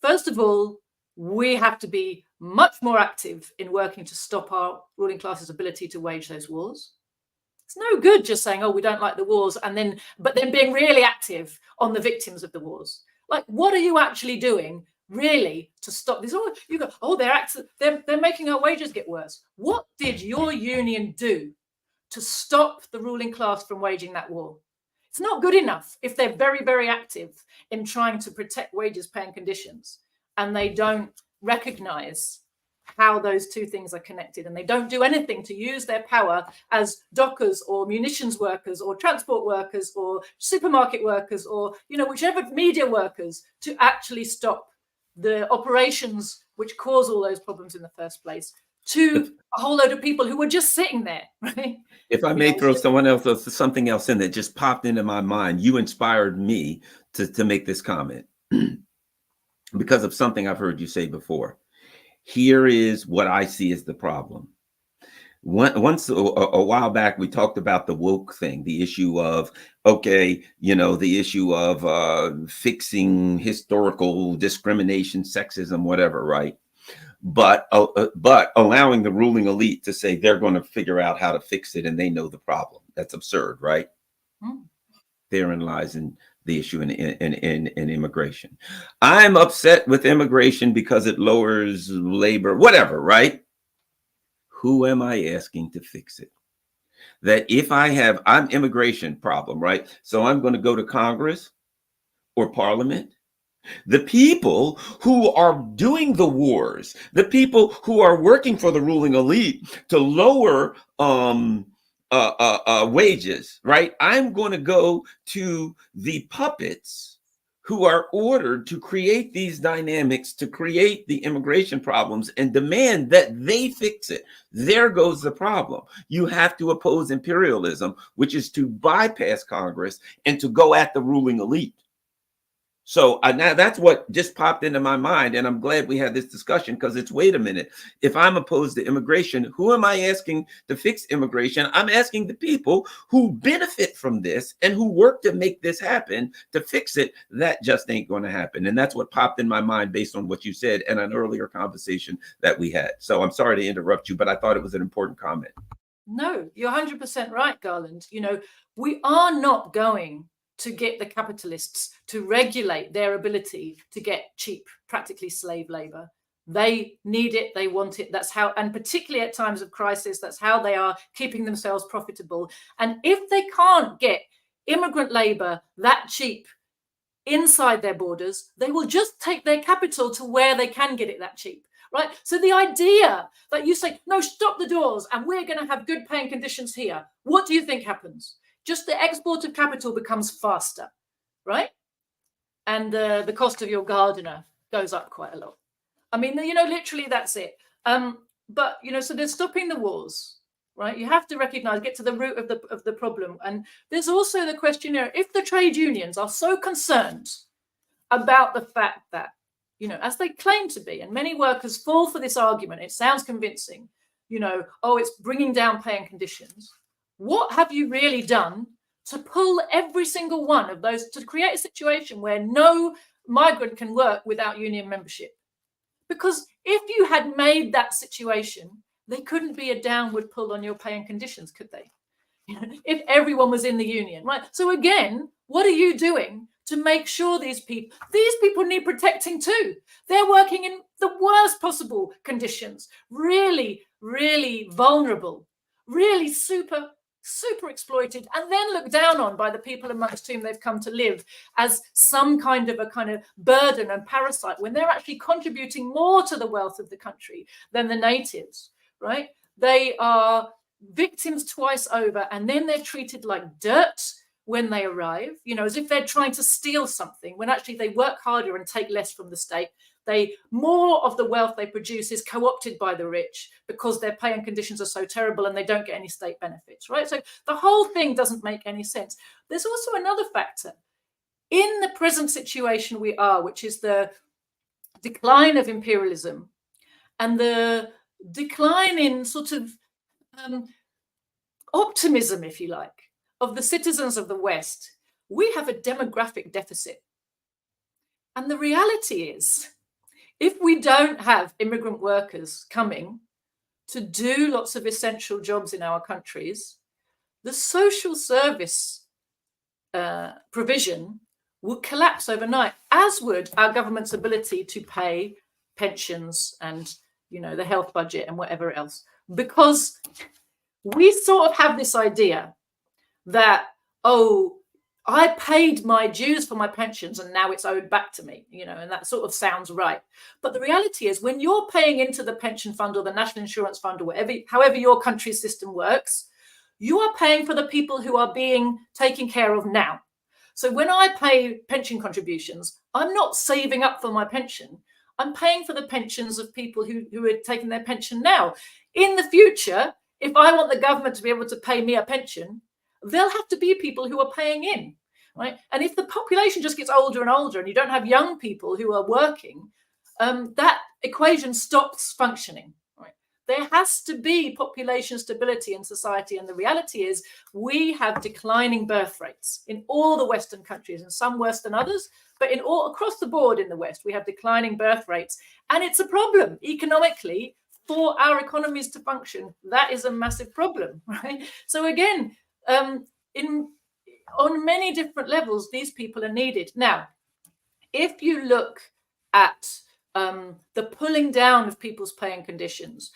first of all, we have to be much more active in working to stop our ruling class's ability to wage those wars. It's no good just saying, oh, we don't like the wars, but then being really active on the victims of the wars. Like, what are you actually doing really to stop this? Oh, you go, oh, they're making our wages get worse. What did your union do to stop the ruling class from waging that war? It's not good enough if they're very, very active in trying to protect wages, pay and conditions, and they don't recognize how those two things are connected, and they don't do anything to use their power as dockers or munitions workers or transport workers or supermarket workers or whichever media workers to actually stop the operations which cause all those problems in the first place to a whole load of people who were just sitting there, right? If I may throw something else in that just popped into my mind, you inspired me to make this comment because of something I've heard you say before. Here is what I see as the problem. Once a while back, we talked about the woke thing, the issue of, the issue of fixing historical discrimination, sexism, whatever, right? But allowing the ruling elite to say they're going to figure out how to fix it and they know the problem. That's absurd, right? Therein lies in the issue in immigration. I'm upset with immigration because it lowers labor, whatever, right? Who am I asking to fix it? That if I'm immigration problem, right? So I'm going to go to Congress or Parliament. The people who are doing the wars, the people who are working for the ruling elite to lower wages, right? I'm going to go to the puppets who are ordered to create these dynamics, to create the immigration problems and demand that they fix it. There goes the problem. You have to oppose imperialism, which is to bypass Congress and to go at the ruling elite. So now that's what just popped into my mind. And I'm glad we had this discussion because it's, wait a minute, if I'm opposed to immigration, who am I asking to fix immigration? I'm asking the people who benefit from this and who work to make this happen to fix it. That just ain't going to happen. And that's what popped in my mind based on what you said and an earlier conversation that we had. So I'm sorry to interrupt you, but I thought it was an important comment. No, you're 100% right, Garland. We are not going to get the capitalists to regulate their ability to get cheap, practically slave labor. They need it, they want it. That's how, and particularly at times of crisis, that's how they are keeping themselves profitable. And if they can't get immigrant labor that cheap inside their borders, they will just take their capital to where they can get it that cheap. Right. So the idea that you say, no, stop the doors and we're going to have good paying conditions here. What do you think happens? Just the export of capital becomes faster, right? And the cost of your gardener goes up quite a lot. I mean, literally that's it. But, so they're stopping the wars, right? You have to recognize, get to the root of the problem. And there's also the question here, if the trade unions are so concerned about the fact that, as they claim to be, and many workers fall for this argument, it sounds convincing, it's bringing down pay and conditions. What have you really done to pull every single one of those, to create a situation where no migrant can work without union membership? Because if you had made that situation, they couldn't be a downward pull on your pay and conditions, could they? If everyone was in the union, right? So again, what are you doing to make sure these people need protecting too. They're working in the worst possible conditions, really, really vulnerable, really super exploited, and then looked down on by the people amongst whom they've come to live as some kind of burden and parasite, when they're actually contributing more to the wealth of the country than the natives, right? They are victims twice over, and then they're treated like dirt when they arrive, as if they're trying to steal something, when actually they work harder and take less from the state. More of the wealth they produce is co-opted by the rich because their pay and conditions are so terrible and they don't get any state benefits, right? So the whole thing doesn't make any sense. There's also another factor. In the present situation we are, which is the decline of imperialism and the decline in sort of optimism, if you like, of the citizens of the West, we have a demographic deficit. And the reality is, if we don't have immigrant workers coming to do lots of essential jobs in our countries, the social service provision would collapse overnight, as would our government's ability to pay pensions and, the health budget and whatever else. Because we sort of have this idea that, I paid my dues for my pensions and now it's owed back to me, and that sort of sounds right. But the reality is, when you're paying into the pension fund or the national insurance fund or however your country's system works, you are paying for the people who are being taken care of now. So when I pay pension contributions, I'm not saving up for my pension. I'm paying for the pensions of people who are taking their pension now. In the future, if I want the government to be able to pay me a pension, there'll have to be people who are paying in, right? And if the population just gets older and older and you don't have young people who are working, that equation stops functioning, right? There has to be population stability in society. And the reality is, we have declining birth rates in all the Western countries, and some worse than others, but in all across the board in the West, we have declining birth rates. And it's a problem economically for our economies to function. That is a massive problem, right? So again, on many different levels, these people are needed. Now, if you look at the pulling down of people's pay and conditions,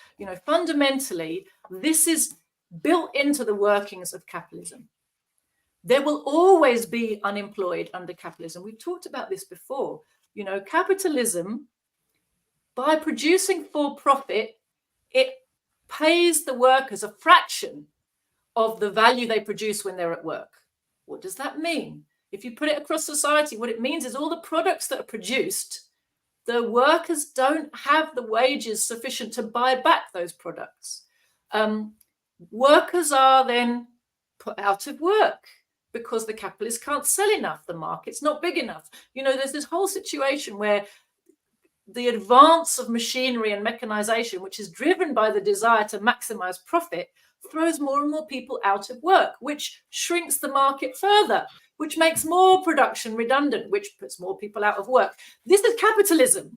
fundamentally, this is built into the workings of capitalism. There will always be unemployed under capitalism. We've talked about this before. Capitalism, by producing for profit, it pays the workers a fraction of the value they produce when they're at work. What does that mean? If you put it across society, what it means is all the products that are produced, the workers don't have the wages sufficient to buy back those products. Workers are then put out of work because the capitalists can't sell enough. The market's not big enough. There's this whole situation where the advance of machinery and mechanization, which is driven by the desire to maximize profit, throws more and more people out of work, which shrinks the market further, which makes more production redundant, which puts more people out of work. This is capitalism.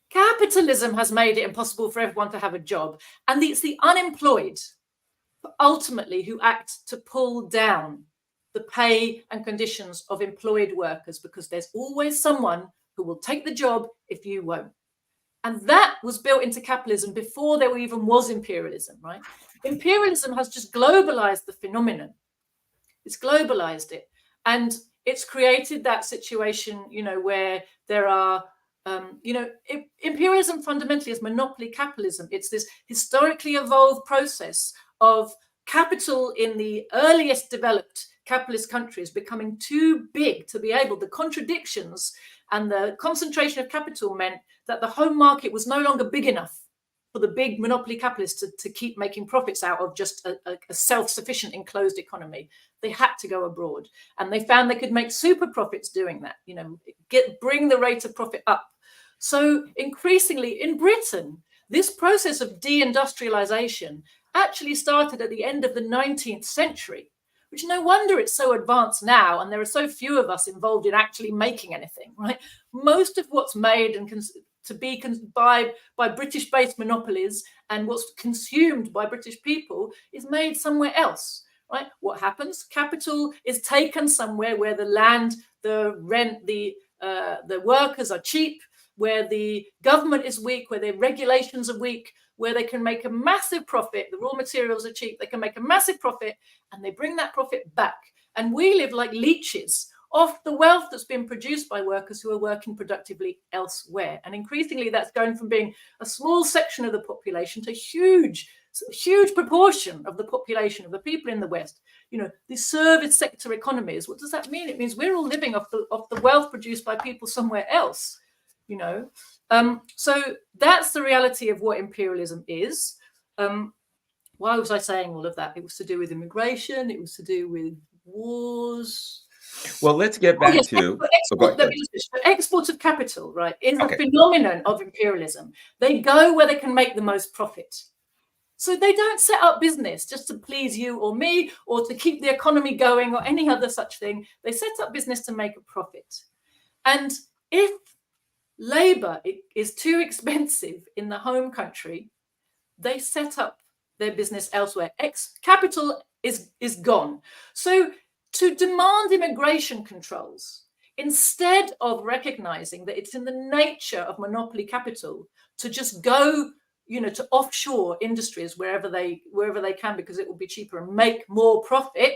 Capitalism has made it impossible for everyone to have a job. And it's the unemployed, ultimately, who act to pull down the pay and conditions of employed workers, because there's always someone who will take the job if you won't. And that was built into capitalism before there even was imperialism, right? Imperialism has just globalized the phenomenon. It's globalized it. And it's created that situation, where there are, imperialism fundamentally is monopoly capitalism. It's this historically evolved process of capital in the earliest developed capitalist countries becoming too big to be able, the contradictions and the concentration of capital meant that the home market was no longer big enough for the big monopoly capitalists to keep making profits out of just a self-sufficient enclosed economy. They had to go abroad, and they found they could make super profits doing that, bring the rate of profit up. So increasingly in Britain, this process of deindustrialization actually started at the end of the 19th century, which no wonder it's so advanced now, and there are so few of us involved in actually making anything, right? Most of what's made and to be by British-based monopolies and what's consumed by British people is made somewhere else, right? What happens? Capital is taken somewhere where the land, the rent, the workers are cheap, where the government is weak, where the regulations are weak, where they can make a massive profit. The raw materials are cheap. They can make a massive profit, and they bring that profit back. And we live like leeches off the wealth that's been produced by workers who are working productively elsewhere. And increasingly, that's going from being a small section of the population to huge proportion of the population of the people in the West. You know, the service sector economies. What does that mean? It means we're all living off the wealth produced by people somewhere else. You know, so that's the reality of what imperialism is. Why was I saying all of that? It was to do with immigration. It was to do with wars. Well, let's get back to export of capital, right, is a phenomenon of imperialism. They go where they can make the most profit. So they don't set up business just to please you or me or to keep the economy going or any other such thing. They set up business to make a profit. And if labor is too expensive in the home country, they set up their business elsewhere. Capital is gone. So to demand immigration controls, instead of recognizing that it's in the nature of monopoly capital to just go, you know, to offshore industries wherever they can, because it will be cheaper and make more profit,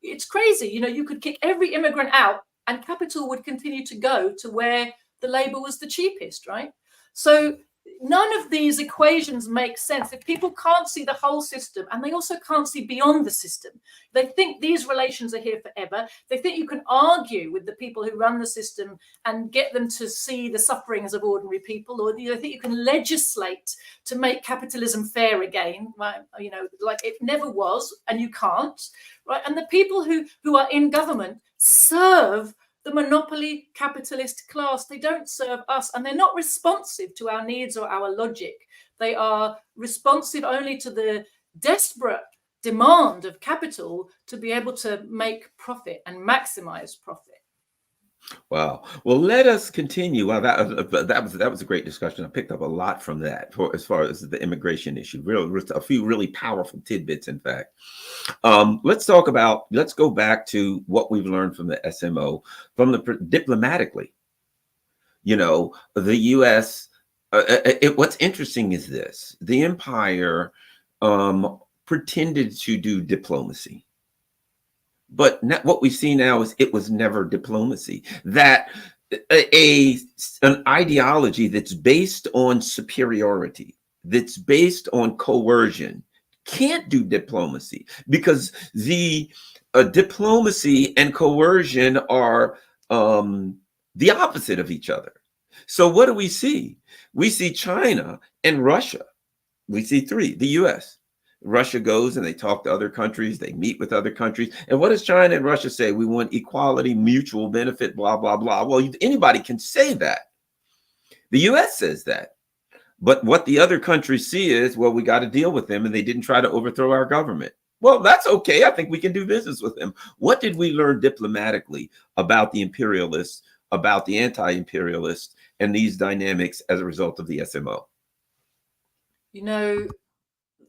it's crazy. You know, you could kick every immigrant out and capital would continue to go to where the labor was the cheapest, right? So none of these equations make sense if people can't see the whole system, and they also can't see beyond the system. They think these relations are here forever. They think you can argue with the people who run the system and get them to see the sufferings of ordinary people, or they think you can legislate to make capitalism fair again, right? You know, like it never was, and you can't, right? And the people who are in government serve the monopoly capitalist class. They don't serve us, and they're not responsive to our needs or our logic. They are responsive only to the desperate demand of capital to be able to make profit and maximize profit. Wow. Well, let us continue. Well, that was a great discussion. I picked up a lot from that as far as the immigration issue. A few really powerful tidbits, in fact. Let's go back to what we've learned from the SMO, diplomatically. You know, the U.S. What's interesting is this: the empire pretended to do diplomacy. But what we see now is it was never diplomacy. That an ideology that's based on superiority, that's based on coercion, can't do diplomacy, because the diplomacy and coercion are the opposite of each other. So what do we see? We see China and Russia. We see the U.S. Russia goes and they talk to other countries, they meet with other countries. And what does China and Russia say? We want equality, mutual benefit, blah, blah, blah. Well, anybody can say that. The US says that. But what the other countries see is, well, we got to deal with them, and they didn't try to overthrow our government. Well, that's okay. I think we can do business with them. What did we learn diplomatically about the imperialists, about the anti-imperialists, and these dynamics as a result of the SMO? You know,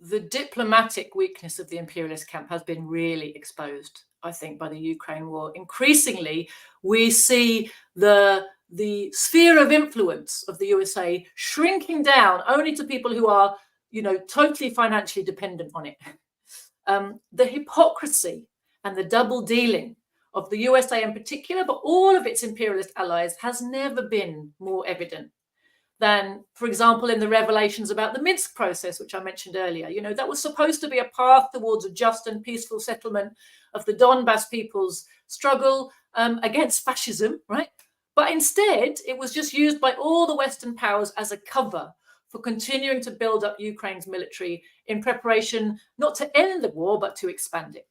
the diplomatic weakness of the imperialist camp has been really exposed, I think, by the Ukraine war. Increasingly, we see the sphere of influence of the USA shrinking down only to people who are, you know, totally financially dependent on it. The hypocrisy and the double dealing of the USA in particular, but all of its imperialist allies, has never been more evident than, for example, in the revelations about the Minsk process, which I mentioned earlier. You know, that was supposed to be a path towards a just and peaceful settlement of the Donbas people's struggle against fascism, right? But instead, it was just used by all the Western powers as a cover for continuing to build up Ukraine's military in preparation not to end the war, but to expand it.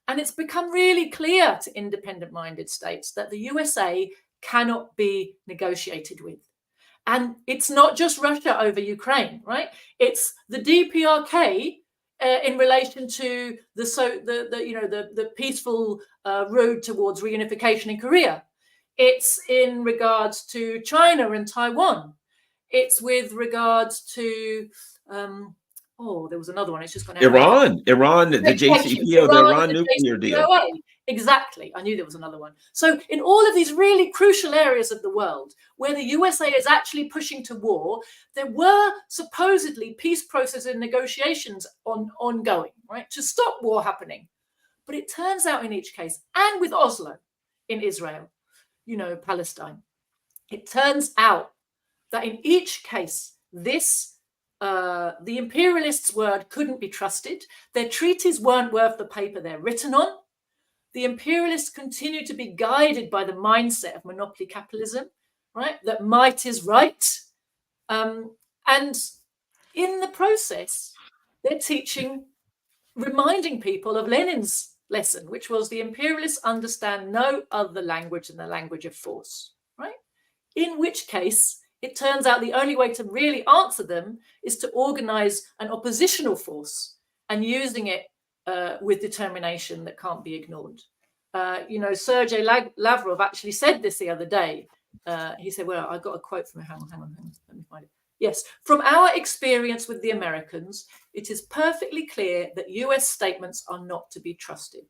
And it's become really clear to independent-minded states that the USA cannot be negotiated with. And it's not just Russia over Ukraine, right? It's the DPRK in relation to the peaceful road towards reunification in Korea. It's in regards to China and Taiwan. It's with regards to Oh, there was another one. It's just gone out. Iran, the Thank you. JCPO, the Iran nuclear deal. JCPOA. Exactly. I knew there was another one. So in all of these really crucial areas of the world where the USA is actually pushing to war, there were supposedly peace processes and negotiations ongoing, right, to stop war happening. But it turns out in each case, and with Oslo in Israel, Palestine, it turns out that in each case, the imperialists' word couldn't be trusted. Their treaties weren't worth the paper they're written on. The imperialists continue to be guided by the mindset of monopoly capitalism, right? That might is right. And in the process, they're reminding people of Lenin's lesson, which was the imperialists understand no other language than the language of force, right? In which case, it turns out the only way to really answer them is to organize an oppositional force and using it with determination that can't be ignored. Sergei Lavrov actually said this the other day. He said, well, I got a quote from him. Hang on. Let me find it. Yes, from our experience with the Americans, it is perfectly clear that US statements are not to be trusted.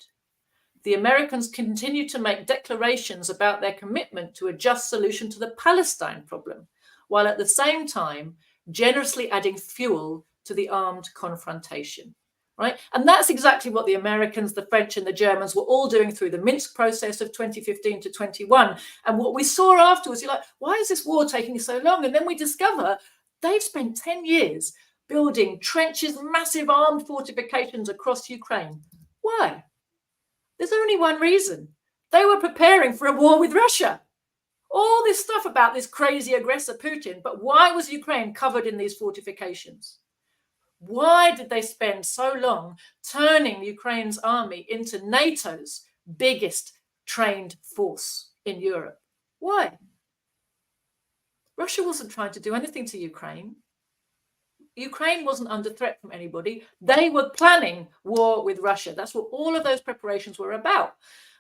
The Americans continue to make declarations about their commitment to a just solution to the Palestine problem, while at the same time generously adding fuel to the armed confrontation, right? And that's exactly what the Americans, the French and the Germans were all doing through the Minsk process of 2015 to 21. And what we saw afterwards, you're like, why is this war taking so long? And then we discover they've spent 10 years building trenches, massive armed fortifications across Ukraine. Why? There's only one reason. They were preparing for a war with Russia. All this stuff about this crazy aggressor Putin, but why was Ukraine covered in these fortifications? Why did they spend so long turning Ukraine's army into NATO's biggest trained force in Europe? Why? Russia wasn't trying to do anything to Ukraine. Ukraine wasn't under threat from anybody. They were planning war with Russia. That's what all of those preparations were about.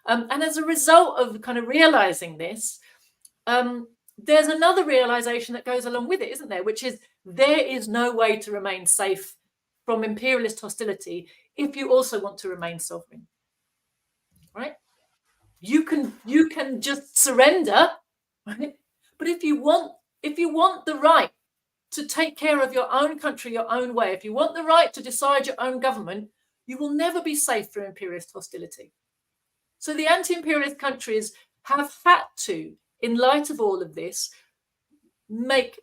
And as a result of kind of realizing this, there's another realization that goes along with it, isn't there? Which is there is no way to remain safe from imperialist hostility if you also want to remain sovereign, right? You can just surrender, right? But if you want the right to take care of your own country your own way, if you want the right to decide your own government, you will never be safe from imperialist hostility. So the anti-imperialist countries have had to, in light of all of this, make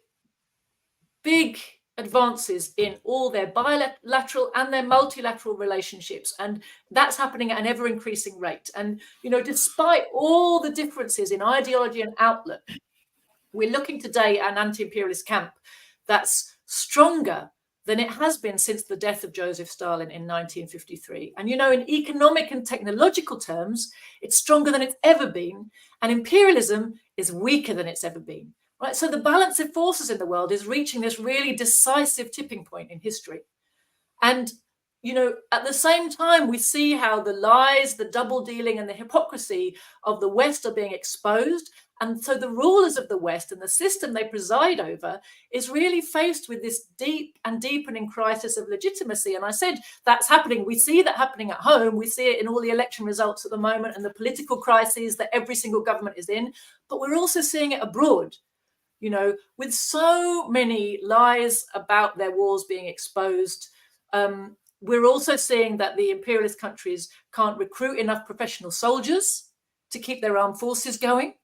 big advances in all their bilateral and their multilateral relationships. And that's happening at an ever increasing rate. And, despite all the differences in ideology and outlook, we're looking today at an anti-imperialist camp that's stronger than it has been since the death of Joseph Stalin in 1953. And, in economic and technological terms, it's stronger than it's ever been. And imperialism is weaker than it's ever been. Right? So the balance of forces in the world is reaching this really decisive tipping point in history. And, at the same time, we see how the lies, the double dealing and the hypocrisy of the West are being exposed. And so the rulers of the West and the system they preside over is really faced with this deep and deepening crisis of legitimacy. And I said that's happening. We see that happening at home. We see it in all the election results at the moment and the political crises that every single government is in. But we're also seeing it abroad, with so many lies about their wars being exposed. We're also seeing that the imperialist countries can't recruit enough professional soldiers to keep their armed forces going.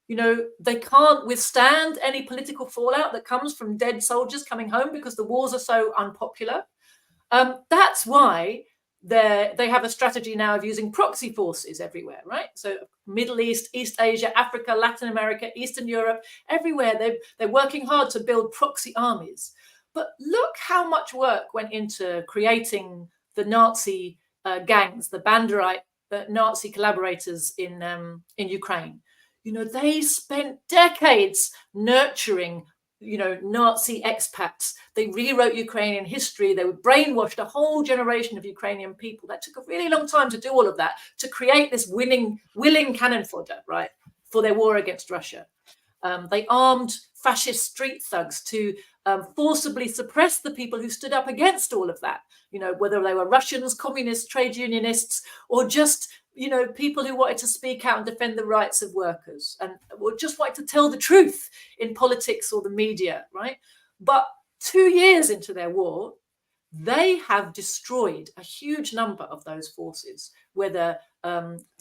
They can't withstand any political fallout that comes from dead soldiers coming home because the wars are so unpopular. That's why they have a strategy now of using proxy forces everywhere, right? So Middle East, East Asia, Africa, Latin America, Eastern Europe, everywhere. They're working hard to build proxy armies. But look how much work went into creating the Nazi gangs, the Banderite Nazi collaborators in Ukraine. They spent decades nurturing, Nazi expats. They rewrote Ukrainian history. They brainwashed a whole generation of Ukrainian people. That took a really long time to do all of that, to create this willing cannon fodder, right, for their war against Russia. They armed fascist street thugs to forcibly suppress the people who stood up against all of that, whether they were Russians, communists, trade unionists, or just, people who wanted to speak out and defend the rights of workers and or just wanted to tell the truth in politics or the media, right? But 2 years into their war, they have destroyed a huge number of those forces, whether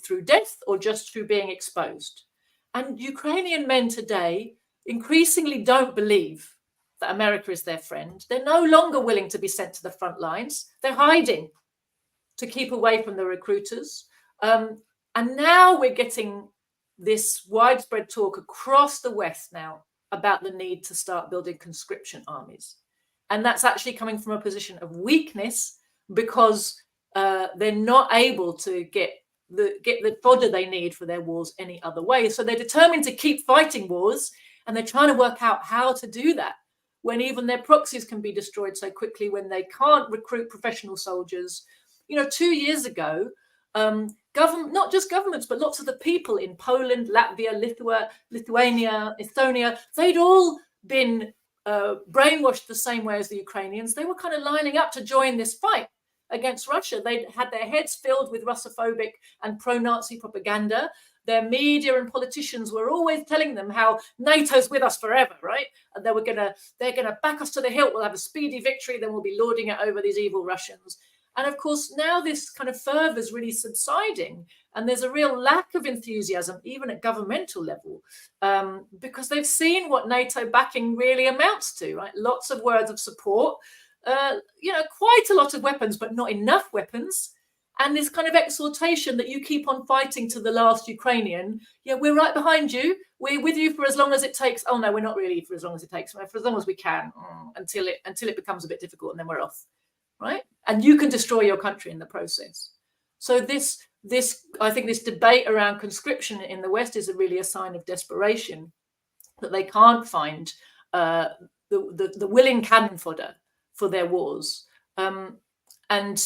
through death or just through being exposed. And Ukrainian men today increasingly don't believe that America is their friend. They're no longer willing to be sent to the front lines. They're hiding to keep away from the recruiters. And now we're getting this widespread talk across the West now about the need to start building conscription armies. And that's actually coming from a position of weakness because they're not able to get the fodder they need for their wars any other way. So they're determined to keep fighting wars, and they're trying to work out how to do that when even their proxies can be destroyed so quickly, when they can't recruit professional soldiers. 2 years ago, not just governments, but lots of the people in Poland, Latvia, Lithuania, Estonia, they'd all been brainwashed the same way as the Ukrainians. They were kind of lining up to join this fight against Russia. They'd had their heads filled with Russophobic and pro-Nazi propaganda. Their media and politicians were always telling them how NATO's with us forever, right? And they're gonna back us to the hilt. We'll have a speedy victory. Then we'll be lording it over these evil Russians. And of course, now this kind of fervor is really subsiding, and there's a real lack of enthusiasm, even at governmental level, because they've seen what NATO backing really amounts to, right? Lots of words of support, quite a lot of weapons, but not enough weapons. And this kind of exhortation that you keep on fighting to the last Ukrainian. Yeah, we're right behind you. We're with you for as long as it takes. Oh, no, we're not really for as long as it takes. For as long as we can, until it becomes a bit difficult, and then we're off. Right? And you can destroy your country in the process. So this I think this debate around conscription in the West is really a sign of desperation, that they can't find the willing cannon fodder for their wars, and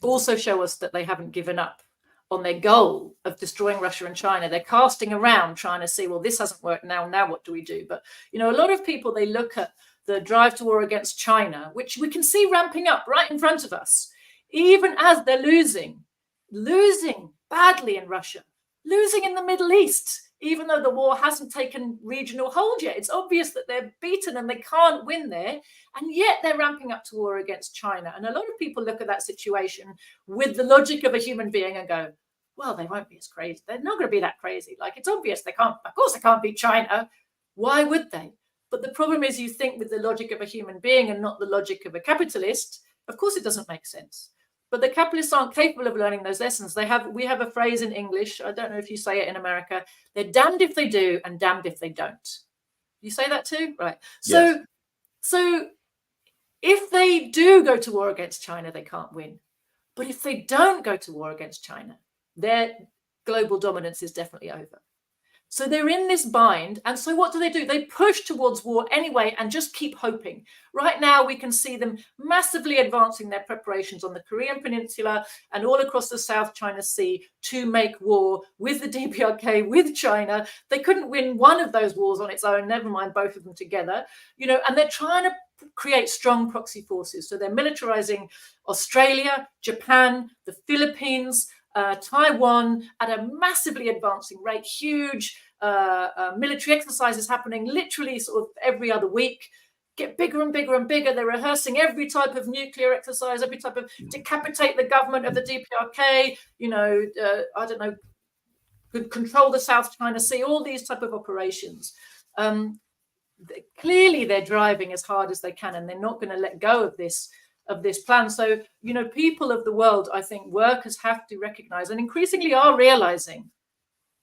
also show us that they haven't given up on their goal of destroying Russia and China. They're casting around trying to see, well, this hasn't worked now what do we do? But a lot of people, they look at the drive to war against China, which we can see ramping up right in front of us, even as they're losing badly in Russia, losing in the Middle East, even though the war hasn't taken regional hold yet. It's obvious that they're beaten and they can't win there, and yet they're ramping up to war against China. And a lot of people look at that situation with the logic of a human being and go, well, they won't be as crazy. They're not going to be that crazy. Like, it's obvious they can't beat China. Why would they? But the problem is, you think with the logic of a human being and not the logic of a capitalist. Of course, it doesn't make sense. But the capitalists aren't capable of learning those lessons. We have a phrase in English. I don't know if you say it in America. They're damned if they do and damned if they don't. You say that too? Right. Yes. So if they do go to war against China, they can't win. But if they don't go to war against China, their global dominance is definitely over. So they're in this bind. And so what do? They push towards war anyway and just keep hoping. Right now, we can see them massively advancing their preparations on the Korean Peninsula and all across the South China Sea to make war with the DPRK, with China. They couldn't win one of those wars on its own, never mind both of them together, and they're trying to create strong proxy forces. So they're militarizing Australia, Japan, the Philippines, Taiwan at a massively advancing rate, huge military exercises happening literally sort of every other week, get bigger and bigger and bigger. They're rehearsing every type of nuclear exercise, every type of decapitate the government of the DPRK, I don't know, control the South China Sea, all these type of operations. Clearly they're driving as hard as they can, and they're not going to let go of this plan. So, people of the world, I think workers have to recognize, and increasingly are realizing,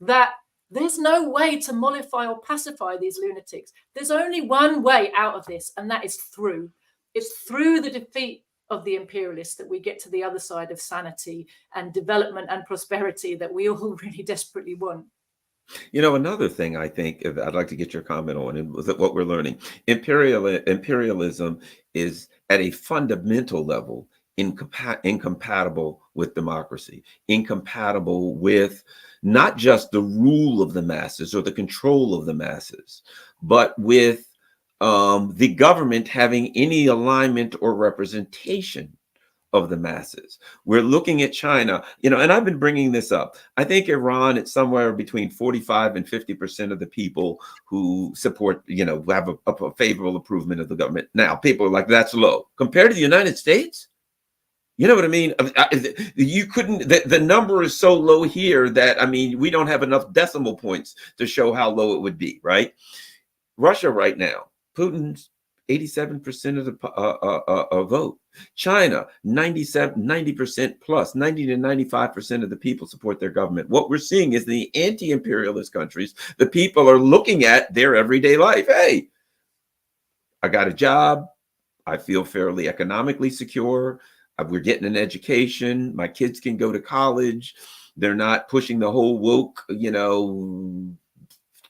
that there's no way to mollify or pacify these lunatics. There's only one way out of this, and that is through. It's through the defeat of the imperialists that we get to the other side of sanity and development and prosperity that we all really desperately want. Another thing I think I'd like to get your comment on, and was what we're learning. Imperialism is at a fundamental level incompatible with democracy, incompatible with not just the rule of the masses or the control of the masses, but with the government having any alignment or representation of the masses. We're looking at China, and I've been bringing this up. I think Iran, it's somewhere between 45 and 50% of the people who support, have a favorable improvement of the government. Now, people are like, that's low. Compared to the United States, you know what I mean? You couldn't, the number is so low here that, we don't have enough decimal points to show how low it would be, right? Russia right now, Putin's 87% of the vote. China, 90% plus, 90 to 95% of the people support their government. What we're seeing is the anti-imperialist countries, the people are looking at their everyday life. Hey, I got a job. I feel fairly economically secure. We're getting an education. My kids can go to college. They're not pushing the whole woke,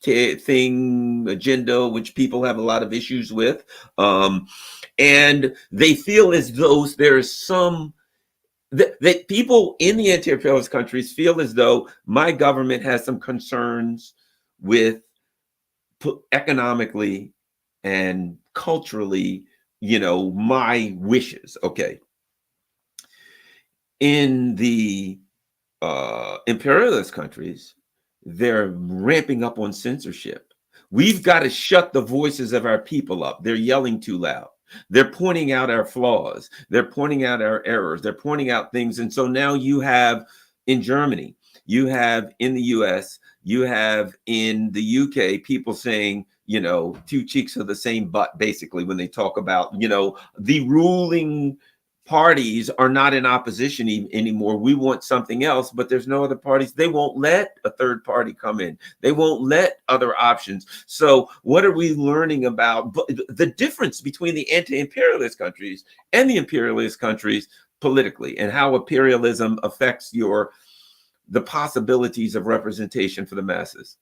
thing agenda, which people have a lot of issues with, and they feel as though there's some that people in the anti-imperialist countries feel as though my government has some concerns with economically and culturally, my wishes. Okay, in the imperialist countries, they're ramping up on censorship. We've got to shut the voices of our people up. They're yelling too loud. They're pointing out our flaws. They're pointing out our errors. They're pointing out things. And so now you have in Germany, you have in the US, you have in the UK, people saying, two cheeks of the same butt, basically, when they talk about, the ruling parties are not in opposition anymore. We want something else, but there's no other parties. They won't let a third party come in. They won't let other options. So what are we learning about the difference between the anti-imperialist countries and the imperialist countries politically, and how imperialism affects the possibilities of representation for the masses?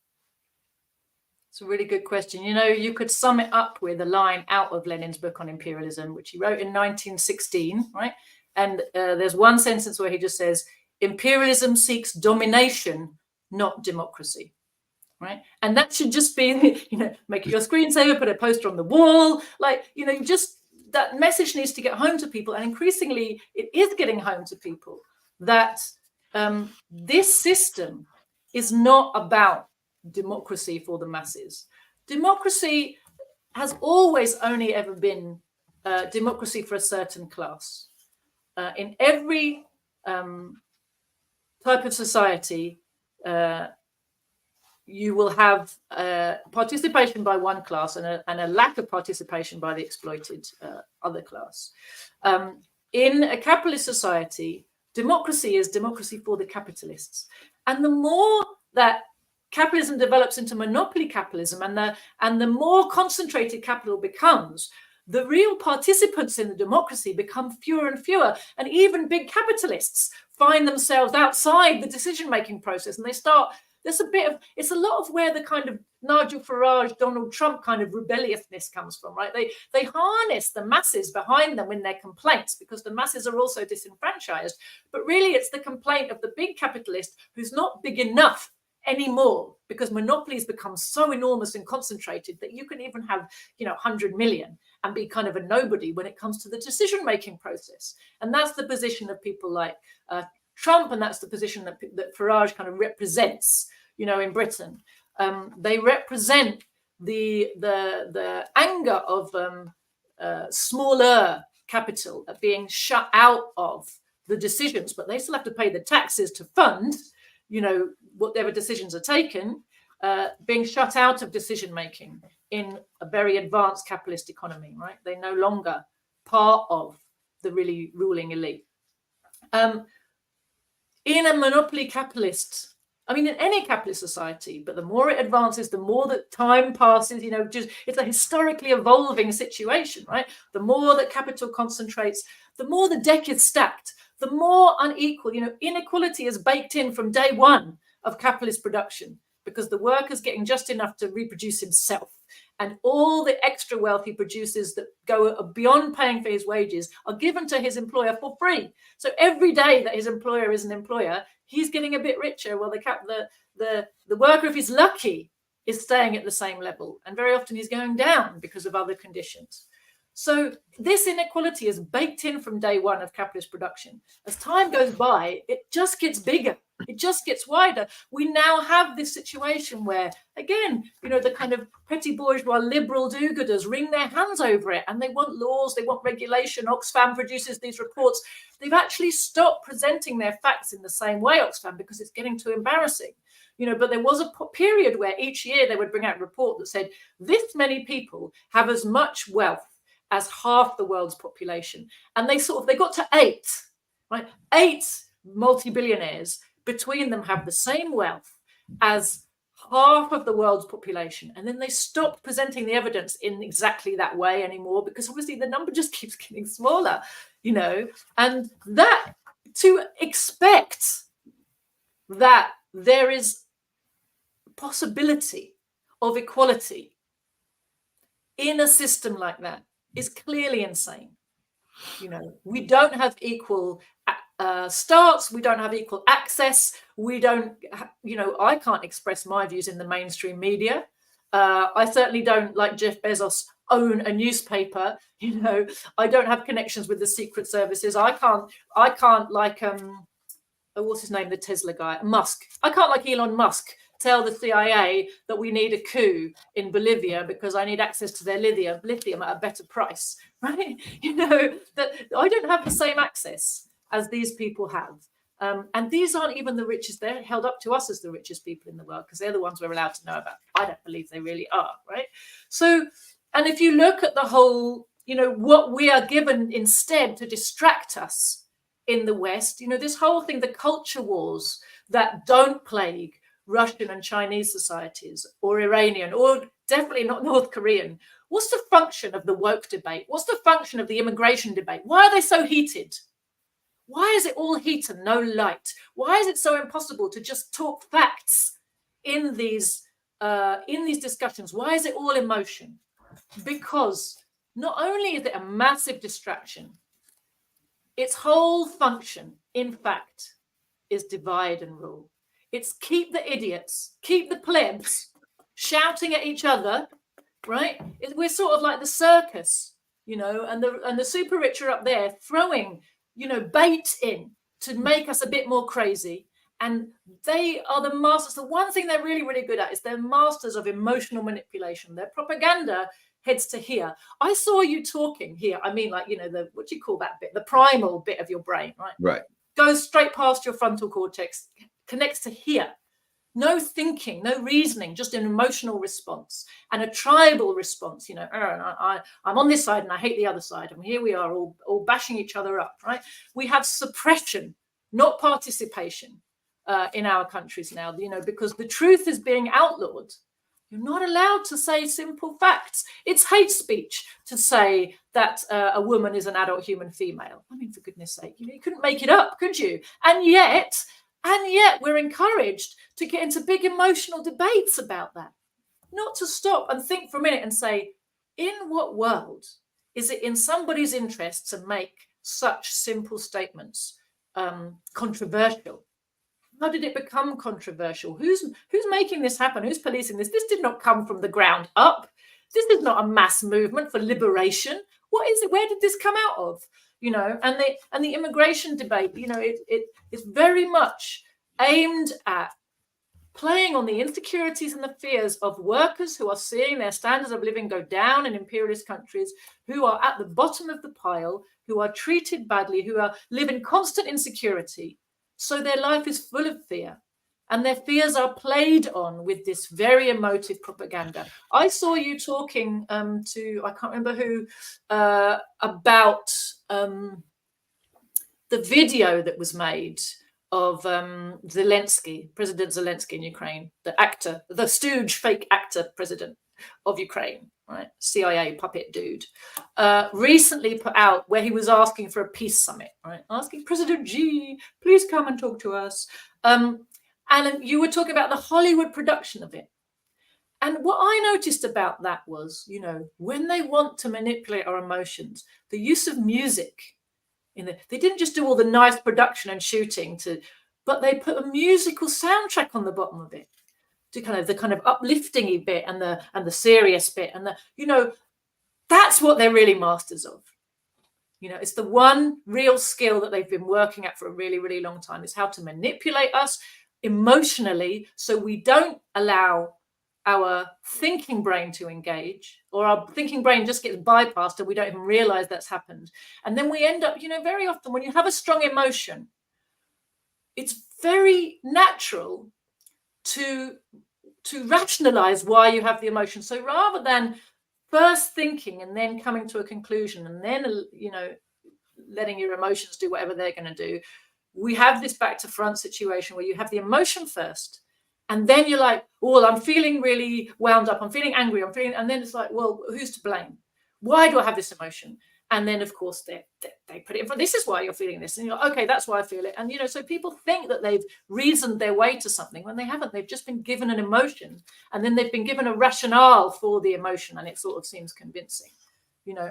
It's a really good question. You could sum it up with a line out of Lenin's book on imperialism, which he wrote in 1916, right? And there's one sentence where he just says, imperialism seeks domination, not democracy, right? And that should just be, make it your screensaver, put a poster on the wall, just that message needs to get home to people. And increasingly, it is getting home to people that this system is not about democracy for the masses. Democracy has always only ever been democracy for a certain class. In every type of society, you will have participation by one class and a lack of participation by the exploited other class. In a capitalist society, democracy is democracy for the capitalists. And the more that capitalism develops into monopoly capitalism, and the more concentrated capital becomes, the real participants in the democracy become fewer and fewer. And even big capitalists find themselves outside the decision-making process. And they start, it's a lot of where the kind of Nigel Farage, Donald Trump kind of rebelliousness comes from, right? They harness the masses behind them in their complaints, because the masses are also disenfranchised. But really, it's the complaint of the big capitalist who's not big enough anymore, because monopolies become so enormous and concentrated that you can even have 100 million and be kind of a nobody when it comes to the decision-making process. And that's the position of people like Trump, and that's the position that Farage kind of represents, in Britain. They represent the anger of smaller capital at being shut out of the decisions, but they still have to pay the taxes to fund whatever decisions are taken, being shut out of decision making in a very advanced capitalist economy, right? They're no longer part of the really ruling elite. In a monopoly capitalist, in any capitalist society, but the more it advances, the more that time passes, it's a historically evolving situation, right? The more that capital concentrates, the more the deck is stacked, the more unequal, inequality is baked in from day one of capitalist production, because the worker's getting just enough to reproduce himself. And all the extra wealth he produces that go beyond paying for his wages are given to his employer for free. So every day that his employer is an employer, he's getting a bit richer. Well, the worker, if he's lucky, is staying at the same level. And very often he's going down because of other conditions. So this inequality is baked in from day one of capitalist production. As time goes by, it just gets bigger. It just gets wider. We now have this situation where, again, the kind of petty bourgeois liberal do-gooders wring their hands over it, and they want laws, they want regulation. Oxfam produces these reports. They've actually stopped presenting their facts in the same way, Oxfam, because it's getting too embarrassing. But there was a period where each year they would bring out a report that said this many people have as much wealth as half the world's population. And they got to 8, right? 8 multi-billionaires between them have the same wealth as half of the world's population. And then they stopped presenting the evidence in exactly that way anymore, because obviously the number just keeps getting smaller, and that to expect that there is possibility of equality in a system like that is clearly insane. We don't have equal starts, we don't have equal access, we don't, I can't express my views in the mainstream media. I certainly don't, like Jeff Bezos, own a newspaper. I don't have connections with the secret services. I can't like what's his name, the Tesla guy, Musk. I can't, like Elon Musk, tell the CIA that we need a coup in Bolivia because I need access to their lithium at a better price, right? That I don't have the same access as these people have. And these aren't even the richest. They're held up to us as the richest people in the world because they're the ones we're allowed to know about. I don't believe they really are, right? So, and if you look at the whole, what we are given instead to distract us in the West, this whole thing, the culture wars that don't plague Russian and Chinese societies, or Iranian, or definitely not North Korean. What's the function of the woke debate? What's the function of the immigration debate? Why are they so heated? Why is it all heat and no light? Why is it so impossible to just talk facts in these discussions? Why is it all emotion? Because not only is it a massive distraction, its whole function, in fact, is divide and rule. It's keep the idiots, keep the plebs shouting at each other, right? We're sort of like the circus, and the super rich are up there throwing, bait in to make us a bit more crazy. And they are the masters. The one thing they're really, really good at is they're masters of emotional manipulation. Their propaganda heads to here. I saw you talking here. I mean, like, what do you call that bit? The primal bit of your brain, right? Right. Goes straight past your frontal cortex, connects to here. No thinking, no reasoning, just an emotional response and a tribal response. I'm on this side and I hate the other side. And here we are all bashing each other up, right? We have suppression, not participation in our countries now, because the truth is being outlawed. You're not allowed to say simple facts. It's hate speech to say that a woman is an adult human female. I mean, for goodness sake, you couldn't make it up, could you? And yet we're encouraged to get into big emotional debates about that. Not to stop and think for a minute and say, in what world is it in somebody's interest to make such simple statements controversial? How did it become controversial? Who's making this happen? Who's policing this? This did not come from the ground up. This is not a mass movement for liberation. What is it? Where did this come out of? And the immigration debate, it is very much aimed at playing on the insecurities and the fears of workers who are seeing their standards of living go down in imperialist countries, who are at the bottom of the pile, who are treated badly, who live in constant insecurity. So their life is full of fear, and their fears are played on with this very emotive propaganda. I saw you talking to, I can't remember who, about the video that was made of Zelensky, President Zelensky in Ukraine, the actor, the stooge fake actor president of Ukraine, right? CIA puppet dude, recently put out where he was asking for a peace summit, right? Asking President Xi, please come and talk to us. And you were talking about the Hollywood production of it. And what I noticed about that was, when they want to manipulate our emotions, the use of music, they didn't just do all the nice production and shooting but they put a musical soundtrack on the bottom of it. kind of the kind of uplifting-y bit and the serious bit and that's what they're really masters of. It's the one real skill that they've been working at for a really, really long time, is how to manipulate us emotionally so we don't allow our thinking brain to engage, or our thinking brain just gets bypassed and we don't even realize that's happened. And then we end up, very often when you have a strong emotion, it's very natural to rationalize why you have the emotion. So rather than first thinking and then coming to a conclusion and then, letting your emotions do whatever they're going to do, we have this back to front situation where you have the emotion first. And then you're like, well, I'm feeling really wound up. I'm feeling angry. And then it's like, well, who's to blame? Why do I have this emotion? And then, of course, they put it in front. This is why you're feeling this. And you're like, okay, that's why I feel it. And, so people think that they've reasoned their way to something when they haven't. They've just been given an emotion, and then they've been given a rationale for the emotion, and it sort of seems convincing.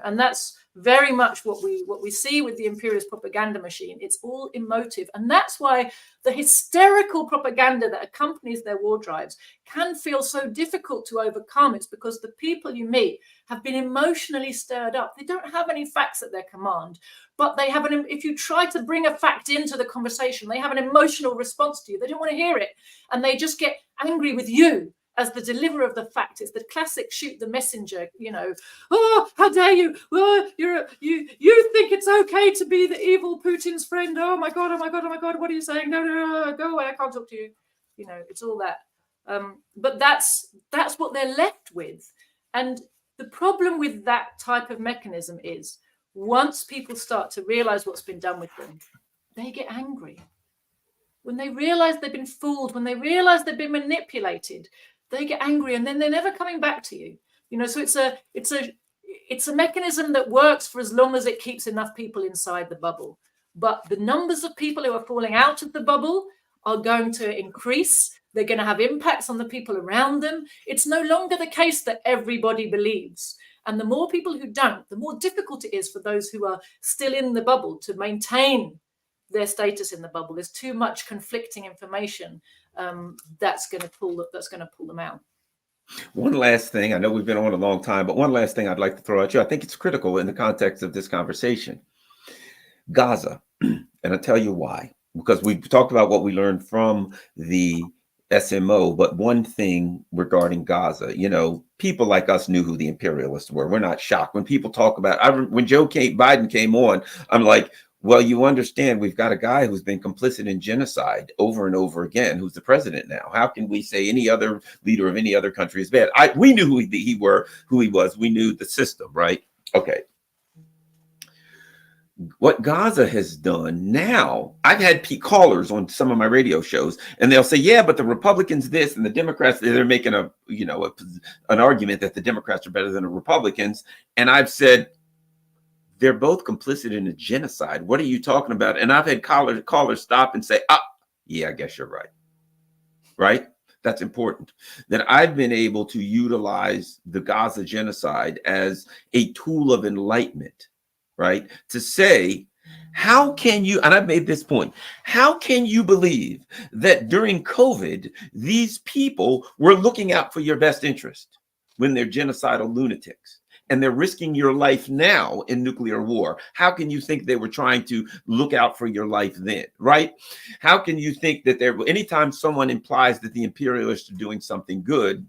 And that's very much what we see with the imperialist propaganda machine. It's all emotive. And that's why the hysterical propaganda that accompanies their war drives can feel so difficult to overcome. It's because the people you meet have been emotionally stirred up. They don't have any facts at their command, but they have if you try to bring a fact into the conversation, they have an emotional response to you. They don't want to hear it. And they just get angry with you as the deliverer of the fact. It's the classic shoot the messenger, oh, how dare you? Oh, you think it's okay to be the evil Putin's friend? Oh my God, what are you saying? No, go away, I can't talk to you. It's all that. But that's what they're left with. And the problem with that type of mechanism is once people start to realize what's been done with them, they get angry. When they realize they've been fooled, when they realize they've been manipulated, they get angry, and then they're never coming back to you. So it's a mechanism that works for as long as it keeps enough people inside the bubble. But the numbers of people who are falling out of the bubble are going to increase. They're going to have impacts on the people around them. It's no longer the case that everybody believes. And the more people who don't, the more difficult it is for those who are still in the bubble to maintain their status in the bubble. There's too much conflicting information that's going to pull them out. One last thing. I know we've been on a long time, but one last thing I'd like to throw at you. I think it's critical in the context of this conversation. Gaza, and I'll tell you why. Because we talked about what we learned from the SMO, but one thing regarding Gaza, people like us knew who the imperialists were. We're not shocked when people talk about. When Biden came on, I'm like, well, you understand, we've got a guy who's been complicit in genocide over and over again, who's the president now. How can we say any other leader of any other country is bad? We knew who he was. We knew the system, right? Okay. What Gaza has done now, I've had callers on some of my radio shows, and they'll say, yeah, but the Republicans this and the Democrats, they're making an argument that the Democrats are better than the Republicans. And I've said, they're both complicit in a genocide. What are you talking about? And I've had callers stop and say, yeah, I guess you're right. Right? That's important. That I've been able to utilize the Gaza genocide as a tool of enlightenment, right? To say, how can you, and I've made this point, how can you believe that during COVID, these people were looking out for your best interest when they're genocidal lunatics? And they're risking your life now in nuclear war. How can you think they were trying to look out for your life then, right? How can you think that anytime someone implies that the imperialists are doing something good,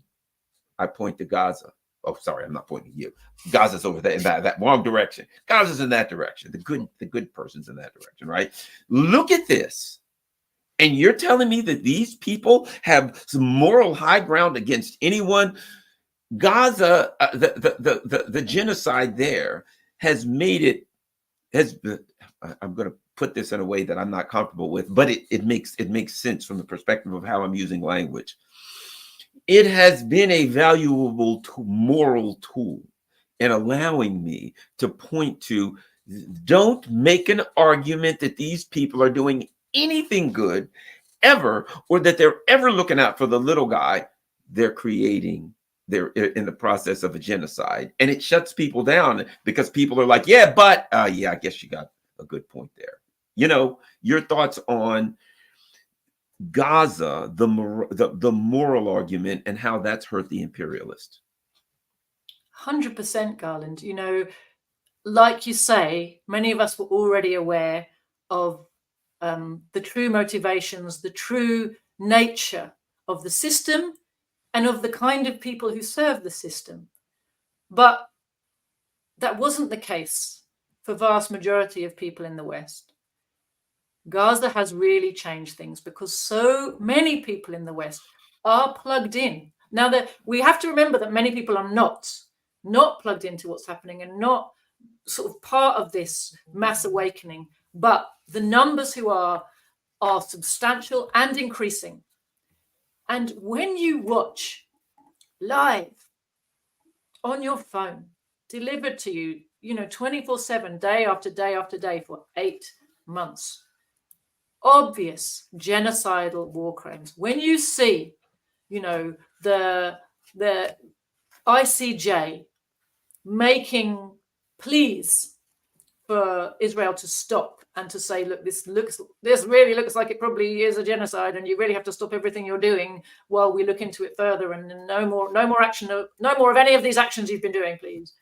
I point to Gaza. Oh, sorry, I'm not pointing to you. Gaza's over there in that wrong direction. Gaza's in that direction. The good person's in that direction, right? Look at this. And you're telling me that these people have some moral high ground against anyone? Gaza, the genocide there has made it, I'm going to put this in a way that I'm not comfortable with, but it makes sense from the perspective of how I'm using language. It has been a valuable moral tool in allowing me to point to, don't make an argument that these people are doing anything good ever, or that they're ever looking out for the little guy. They're in the process of a genocide, and it shuts people down because people are like, yeah, but I guess you got a good point there. Your thoughts on Gaza, the moral argument, and how that's hurt the imperialist? 100%, Garland. You know, like you say, many of us were already aware of the true motivations, the true nature of the system and of the kind of people who serve the system. But that wasn't the case for vast majority of people in the West. Gaza has really changed things because so many people in the West are plugged in. Now, that we have to remember that many people are not plugged into what's happening and not sort of part of this mass awakening, but the numbers who are substantial and increasing. And when you watch live on your phone, delivered to you, 24/7, day after day after day for 8 months, obvious genocidal war crimes. When you see, the ICJ making pleas for Israel to stop and to say, look, this really looks like it probably is a genocide, and you really have to stop everything you're doing while we look into it further, and no more action, no more of any of these actions you've been doing, please.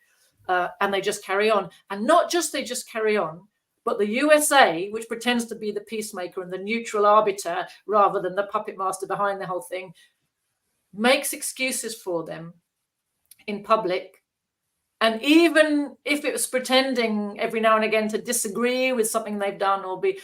And they just carry on. And not just they just carry on, but the USA, which pretends to be the peacemaker and the neutral arbiter rather than the puppet master behind the whole thing, makes excuses for them in public. And even if it was pretending every now and again to disagree with something they've done or be,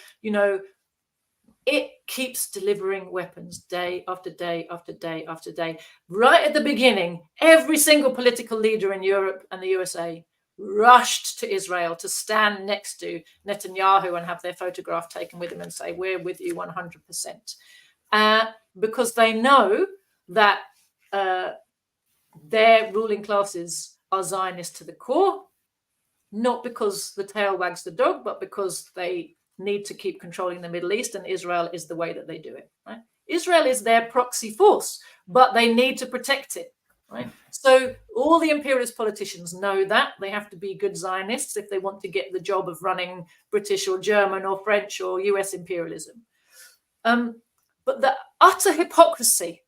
it keeps delivering weapons day after day after day after day. Right at the beginning, every single political leader in Europe and the USA rushed to Israel to stand next to Netanyahu and have their photograph taken with him and say, we're with you 100%. Because they know that their ruling classes are Zionist to the core, not because the tail wags the dog, but because they need to keep controlling the Middle East, and Israel is the way that they do it. Right? Israel is their proxy force, but they need to protect it. Right? So all the imperialist politicians know that they have to be good Zionists if they want to get the job of running British or German or French or US imperialism. But the utter hypocrisy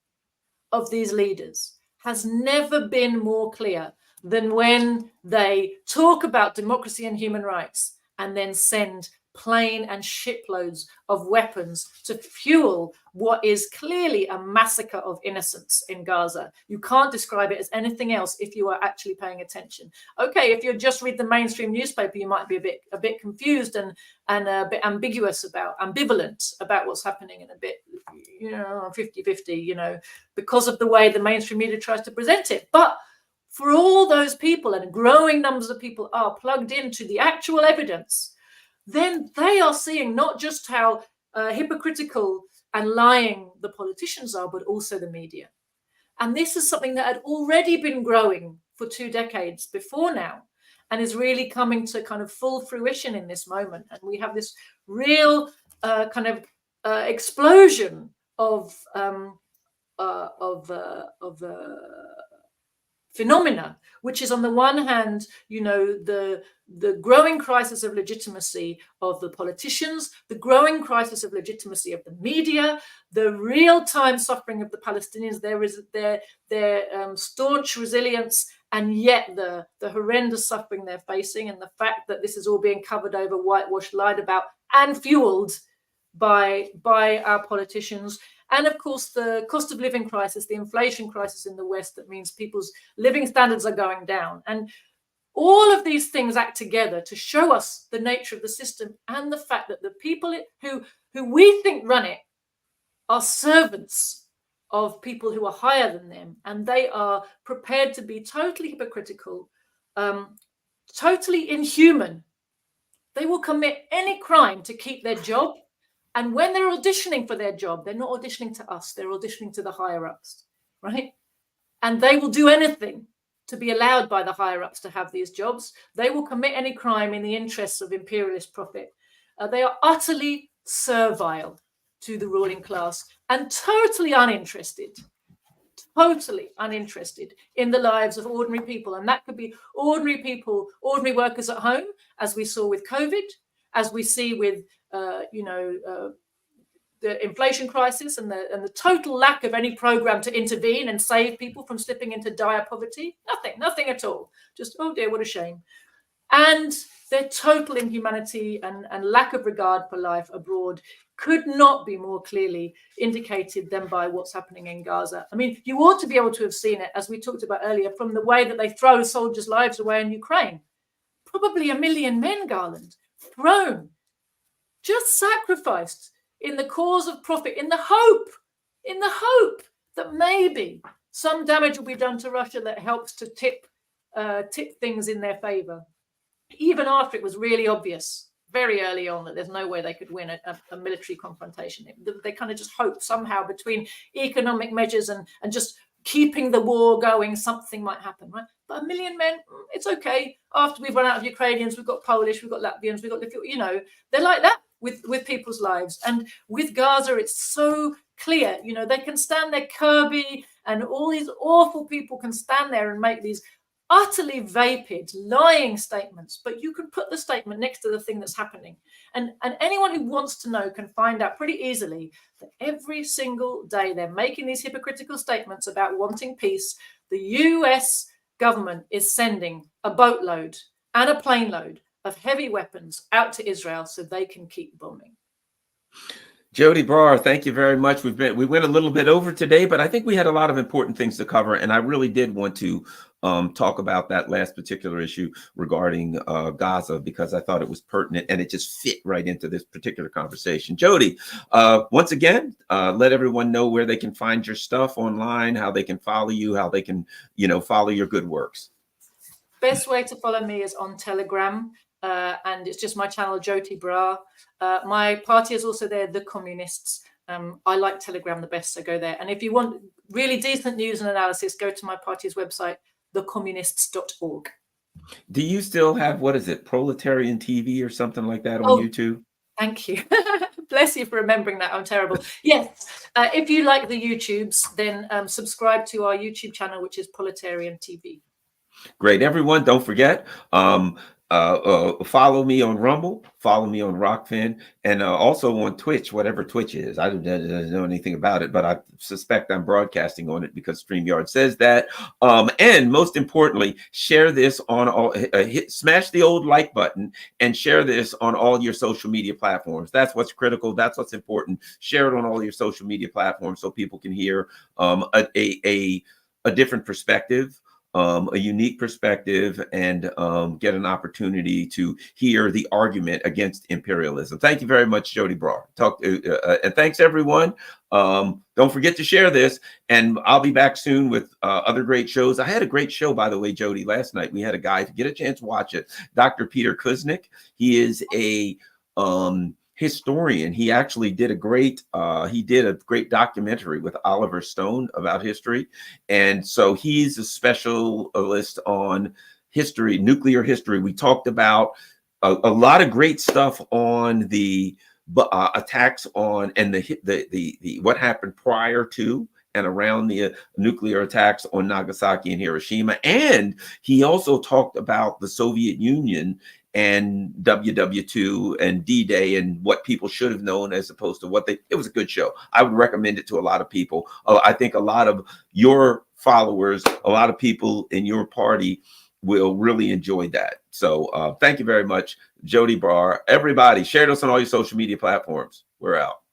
of these leaders has never been more clear than when they talk about democracy and human rights and then send plane and shiploads of weapons to fuel what is clearly a massacre of innocents in Gaza. You can't describe it as anything else if you are actually paying attention. Okay, if you just read the mainstream newspaper, you might be a bit confused and a bit ambivalent about what's happening, and a bit 50-50, because of the way the mainstream media tries to present it. But for all those people, and growing numbers of people are plugged into the actual evidence, then they are seeing not just how hypocritical and lying the politicians are, but also the media. And this is something that had already been growing for 2 decades before now, and is really coming to kind of full fruition in this moment. And we have this real explosion of phenomena, which is on the one hand, the growing crisis of legitimacy of the politicians, the growing crisis of legitimacy of the media, the real-time suffering of the Palestinians, their staunch resilience, and yet the horrendous suffering they're facing, and the fact that this is all being covered over, whitewashed, lied about, and fueled by our politicians. And of course, the cost of living crisis, the inflation crisis in the West, that means people's living standards are going down. And all of these things act together to show us the nature of the system and the fact that the people who we think run it are servants of people who are higher than them. And they are prepared to be totally hypocritical, totally inhuman. They will commit any crime to keep their job. And when they're auditioning for their job, they're not auditioning to us, they're auditioning to the higher ups, right? And they will do anything to be allowed by the higher ups to have these jobs. They will commit any crime in the interests of imperialist profit. They are utterly servile to the ruling class and totally uninterested in the lives of ordinary people. And that could be ordinary people, ordinary workers at home, as we saw with COVID, as we see with the the inflation crisis and the total lack of any program to intervene and save people from slipping into dire poverty. Nothing at all. Just, oh dear, what a shame. And their total inhumanity and lack of regard for life abroad could not be more clearly indicated than by what's happening in Gaza. I mean, you ought to be able to have seen it, as we talked about earlier, from the way that they throw soldiers' lives away in Ukraine. Probably 1 million men, Garland, thrown, just sacrificed in the cause of profit, in the hope that maybe some damage will be done to Russia that helps to tip things in their favor. Even after it was really obvious very early on that there's no way they could win a military confrontation. They kind of just hoped somehow between economic measures and just keeping the war going, something might happen, right? But 1 million men, it's okay. After we've run out of Ukrainians, we've got Polish, we've got Latvians, we've got, they're like that with people's lives. And with Gaza, it's so clear, they can stand there, Kirby and all these awful people can stand there and make these utterly vapid, lying statements, but you can put the statement next to the thing that's happening. And anyone who wants to know can find out pretty easily that every single day they're making these hypocritical statements about wanting peace. The US government is sending a boatload and a plane load of heavy weapons out to Israel so they can keep bombing. Joti Brar, thank you very much. We went a little bit over today, but I think we had a lot of important things to cover, and I really did want to talk about that last particular issue regarding Gaza, because I thought it was pertinent and it just fit right into this particular conversation. Joti, once again, let everyone know where they can find your stuff online, how they can follow you, how they can, follow your good works. Best way to follow me is on Telegram. And it's just my channel, Joti Brar. My party is also there, The Communists. I like Telegram the best, so go there. And if you want really decent news and analysis, go to my party's website, thecommunists.org. Do you still have, what is it, Proletarian TV or something like that on YouTube? Thank you. Bless you for remembering that. I'm terrible. Yes. If you like the YouTubes, then subscribe to our YouTube channel, which is Proletarian TV. Great. Everyone, don't forget, follow me on Rumble, follow me on Rockfin, and also on Twitch, whatever Twitch is. I don't know anything about it, but I suspect I'm broadcasting on it because StreamYard says that. And most importantly, share this on all, smash the old like button and share this on all your social media platforms. That's what's critical. That's what's important. Share it on all your social media platforms so people can hear a different perspective. A unique perspective, and get an opportunity to hear the argument against imperialism. Thank you very much, Joti Brar. And thanks, everyone. Don't forget to share this, and I'll be back soon with other great shows. I had a great show, by the way, Joti, last night. We had a guy, if you get a chance to watch it, Dr. Peter Kuznick. He is a historian. He actually did a great documentary with Oliver Stone about history, and so he's a specialist on history, nuclear history. We talked about a lot of great stuff on the attacks on and the what happened prior to and around the nuclear attacks on Nagasaki and Hiroshima. And he also talked about the Soviet Union and WW2 and D-Day and what people should have known as opposed to what it was a good show. I would recommend it to a lot of people. I think a lot of your followers, a lot of people in your party will really enjoy that. So thank you very much, Joti Brar. Everybody, share this on all your social media platforms. We're out.